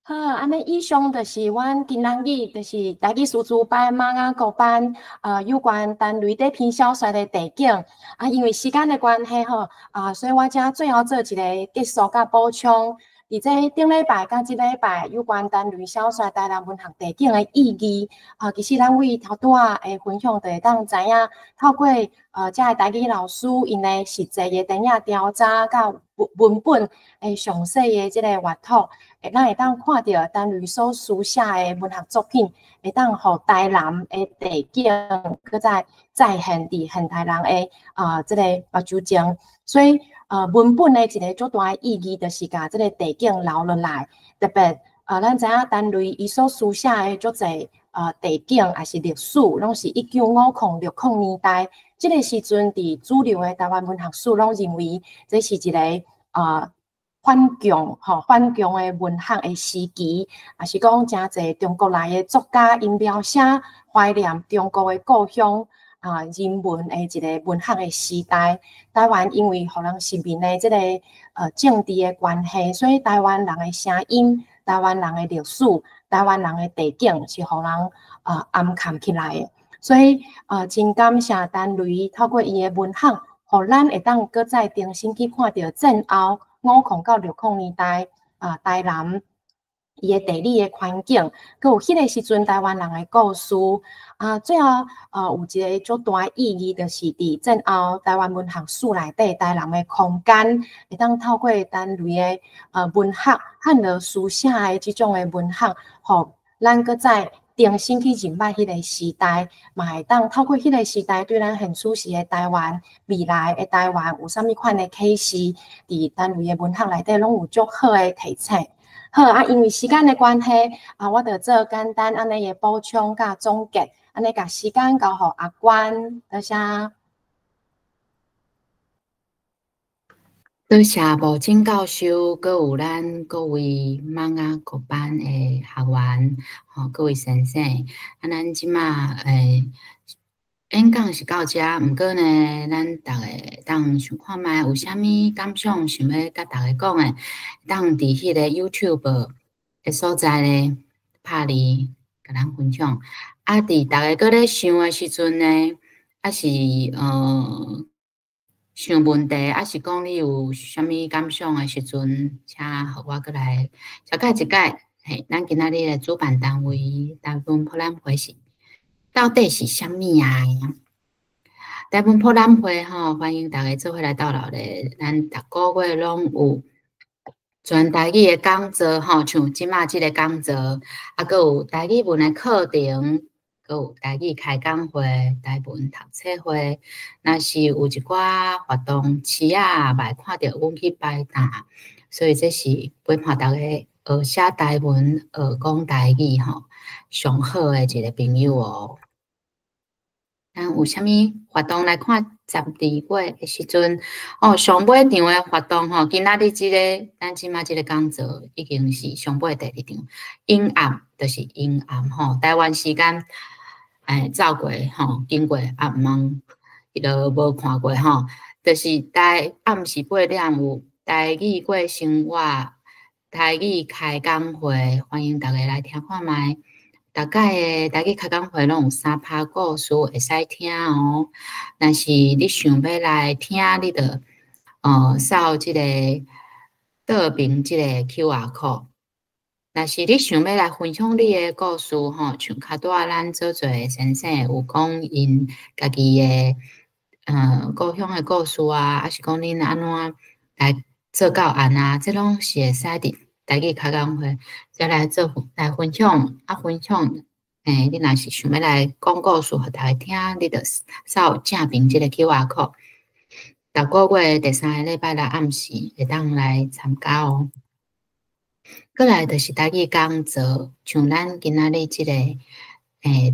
好，安尼以上就是阮今仔日就是台语师资班、马雅国班有关陈雷这篇小说的地景因为时间的关系吼所以我只最后做一个结束甲补充。伫这顶礼拜甲即礼拜有关陈雷小说台南文学地景的意义其实咱为头拄的分享，就会当知影透过这个台语老师因的实际的电影调查甲文本详细的即个阅读。咱会当看到陈雷所书写的文学作品，会当互台南的地景，搁再现伫现代人的即个目睭前，所以文本的一个足大的意义，就是甲即个地景留落来。特别咱知影陈雷伊所书写的足侪地景，也是历史，拢是1950-60年代。即个时阵伫主流的台湾文学史，拢认为这是一个反共的文学的时期，也是讲真侪中国来的作家因描写怀念中国的故乡人文的一个文学的时代。台湾因为互人身边的即个政治的关系，所以台湾人的声音、台湾人的历史、台湾人的地景是互人暗藏起来的。所以真感谢陈雷透过伊的文学，互咱会当搁再重新去看到战后50到60年代台南伊个地理个环境，佮有迄个时阵台湾人个故事最后有一个足大意义，就是伫战后台湾文学史内底，台人个空间会当透过单类个文学汉语书写的即种个文学，互咱搁再重新去认捌迄个时代，嘛会当透过迄个时代对咱现此时的台湾、未来的台湾有啥物款的启示，伫单位的文学内底拢有足好的提醒。好因为时间的关系我就做简单安尼的补充甲总结，安尼甲时间交互阿关，多谢。多谢吴景教授，佮有咱各位网仔各班的学员，各位先生，咱即马演讲是到遮，毋过呢，咱逐个当想看觅有啥物感想，想要甲逐个讲的，当伫迄个 YouTube 的所在呢，拍字甲咱分享。伫逐个搁咧想的时阵呢，是想问题，是讲你有啥物感想的时阵，请互我过来小解一解。咱今仔日的主办单位台湾博览会是到底是啥物啊？台湾博览会欢迎大家做伙来到来咧。咱逐个月拢有全台语的讲座像即马即个讲座，佮有台语文的课程，佮有台语开讲会、台文读册会。若是有一寡活动，市啊袂看到阮去摆摊，所以这是陪伴大家学写台文、学讲台语上好的一个朋友哦。咱有啥物活动来看？12月的时阵，上尾场的活动今仔日咱即马即个讲座已经是上尾第2场，阴暗就是阴暗台湾时间走过经过暗暝，伊都无看过就是暗时8点有台语过生活、台语开讲会，欢迎大家来听看觅。大概的台语开讲会拢有3趴故事会使听哦。若是你想要来听，你着扫即个倒边即个 QR code。若是你想要来分享你的故事像较大咱做侪先生有讲因家己的故乡的故事还是讲恁安怎来做教案这拢是会使伫台语开讲会再来来分享分享你若是想要来讲故事互大家听，你着扫正边即个 QR code。逐个月第3个礼拜六暗时会当来参加哦。过来就是台语讲座，像咱今仔日即个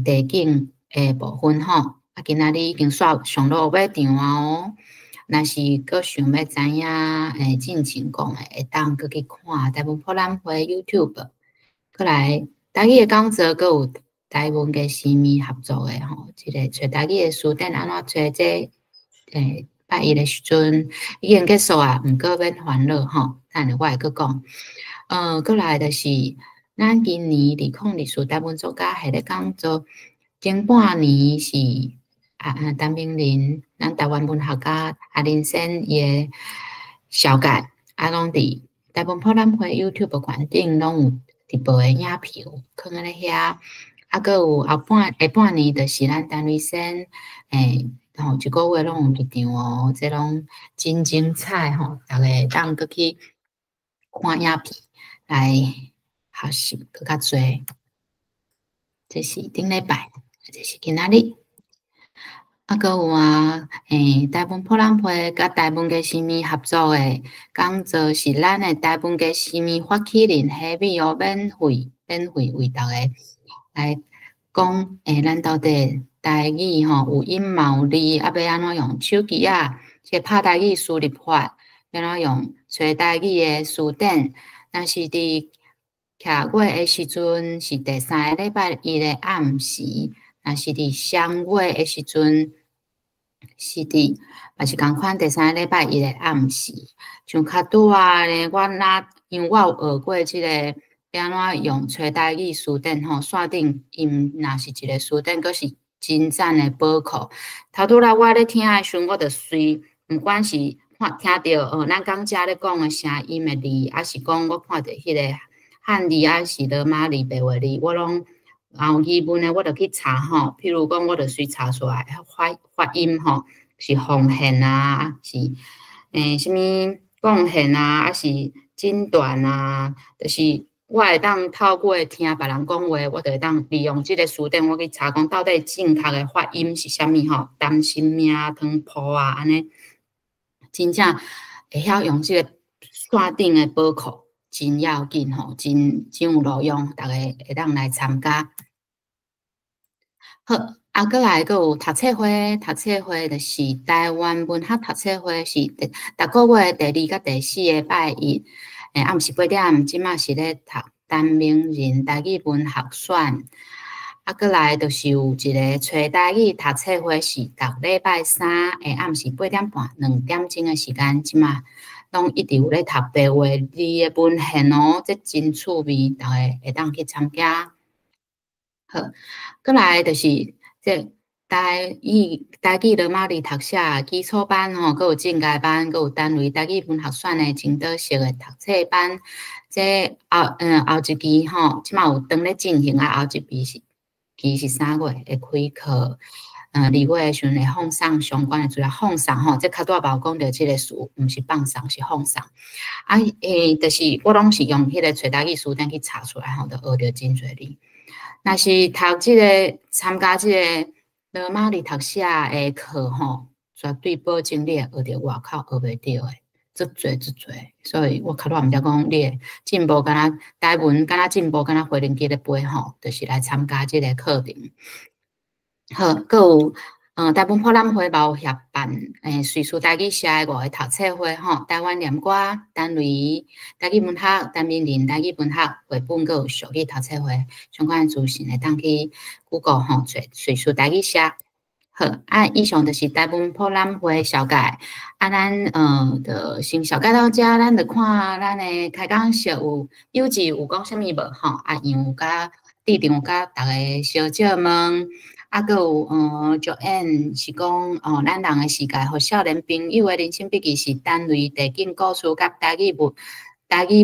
地景的部分今仔日已经上路尾场哦。若是阁想要知影进前讲的，会当阁去看台湾博览会 YouTube。过来台语的讲座，阁有台湾嘅新闻合作的即个找台语的书店安怎找这拜1的时阵已经结束毋过免烦恼等下我会阁讲。过来就是咱今年2024台湾作家系咧讲座，前半年是陈明仁，咱台湾文学家林先伊的小解拢伫台湾博览会 YouTube 馆顶拢有直播的影片放咧遐，阁有下半年就是咱陈瑞先一个月拢有一场哦，这拢真精彩大家当阁去看影片来学习更较侪。这是顶礼拜，这是今仔日。阁有台湾博览会甲台湾嘅新闻合作的讲座，是咱的台湾嘅新闻发起人下面免费为大家来讲咱到底台语有音貌理，要安怎用手机即拍台语输入法，要安怎用找台语的词典。若是伫客月的时阵，是第3个礼拜1的暗时。若是伫双月的时阵，是伫也是共款第3个礼拜1的暗时。像较大咧，因为我有学过即个要安怎用找台语词典线顶因若是一个词典，阁是真赞的宝库。头拄来我咧听的时阵，我着随，毋管是听到咱讲遮咧讲的声音的字，还是讲我看到迄个汉字啊是罗马字、白话字，我拢后语文的我就去查吼。譬如讲，我就随查出来发音吼是奉献啊，是什么贡献啊，还是诊断啊，就是我会当透过听别人讲话，我就会当利用这个书店，我去查讲到底正确的发音是啥物吼，担心命汤铺啊，安尼真正会晓用这个线顶的宝库，真要紧吼，真有路用，大家会当来参加。好，过来佫有读册会，读册会就是台湾文学读册会，是逐个月第2甲第4个拜一，暗时8点，即马是咧读陈明仁台语文学选。过来就是有一个找台语读册会，是逐礼拜3暗时8点半2点钟的时间，即马拢一直有咧读白话字的文献哦，这真趣味，大家会当去参加。好，过来就是这台语罗马字读写基础班吼，佮有进阶班，佮有单位台语文学选的前导式的读册班。这后一期吼，即马有当咧进行啊，后一期是3月会开课，2月时阵会放送相关的资料，放送吼，这较大包讲到即个词，毋是放送，是放送。就是我拢是用迄个找台语书单去查出来吼，就学着真侪字。若是读即个参加即个罗马字读写的课吼，绝对保证你会学着外口学袂着的，足侪。所以我较多毋则讲你会进步，敢若台文敢若进步，敢若回轮机咧飞吼，就是来参加即个课程。好，佫有台湾博览会嘛有协办随书台语社的5个读册会吼，台湾念歌、单位、台语文学、陈明仁台语文学绘本，佫有俗语读册会相关资讯会当去 Google 吼找随书台语社。好，以上就是台湾博览会小解。咱就先小解到遮，咱就看咱的开讲室有志有讲啥物无吼？杨甲队长甲大家小借问。佫有Joanne 是讲咱人的世界和少年朋友的人生笔记是单类地景故事甲台语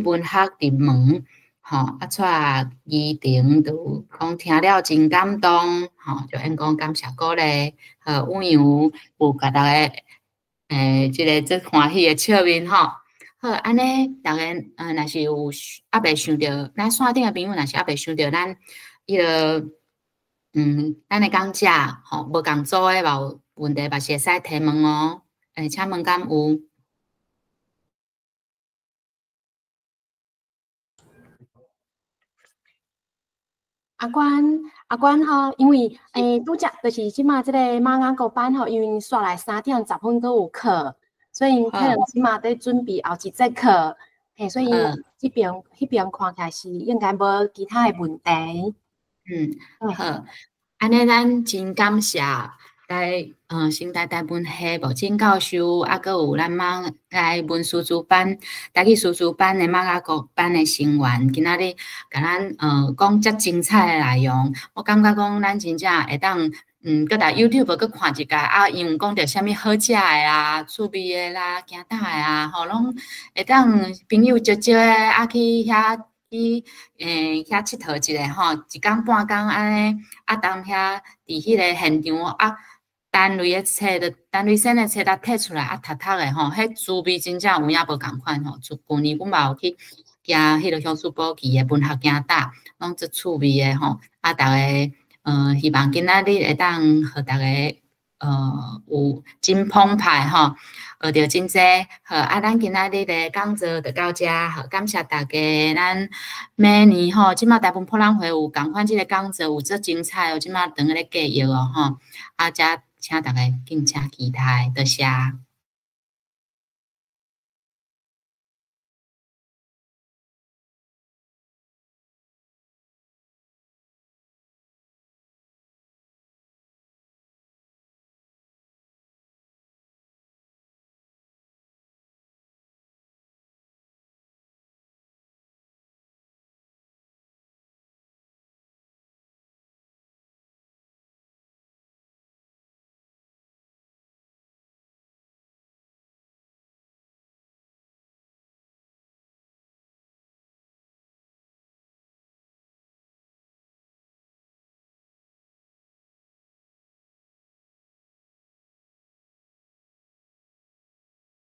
文学入门，带怡婷就讲听了真感动，Joanne 讲感谢鼓励，阮有甲大家这欢喜的笑面好，安尼大家若是有未想到，咱线顶的朋友若是未想到咱迄个。咱的讲者无共组的嘛有问题，嘛是会使提问哦。请问敢有？阿关吼，因为拄则就是即马即个马雅国班吼，因为煞来3点10分都有课，所以可能即马在准备后一节课，所以迄边看起来是应该无其他的问题。好，安尼咱真感谢新台文系吴真教授，佫有咱马来文书主班、台语书主班的马雅国班的成员，今仔日甲咱讲遮精彩的内容，我感觉讲咱真正会当搁来 YouTube 搁看一下因为讲着啥物好食的啊、趣味的啦、行搭的啊，拢会当朋友少少的去遐。去遐佚佗一下吼，一工半工安尼，当遐伫迄个现场单类的册的单类生的册搭摕出来读的吼，迄滋味真正有影无共款吼。就去年阮嘛有去行迄个乡村保期的文学行搭，拢足趣味的吼。大家希望今仔日会当互大家有真澎湃吼。学着真济，咱今仔日的讲座就到遮，感谢大家。咱明年吼，即马台湾博览会有共款即个讲座有足精彩哦，即马等咧继续哦，遮请大家敬请期待，多谢。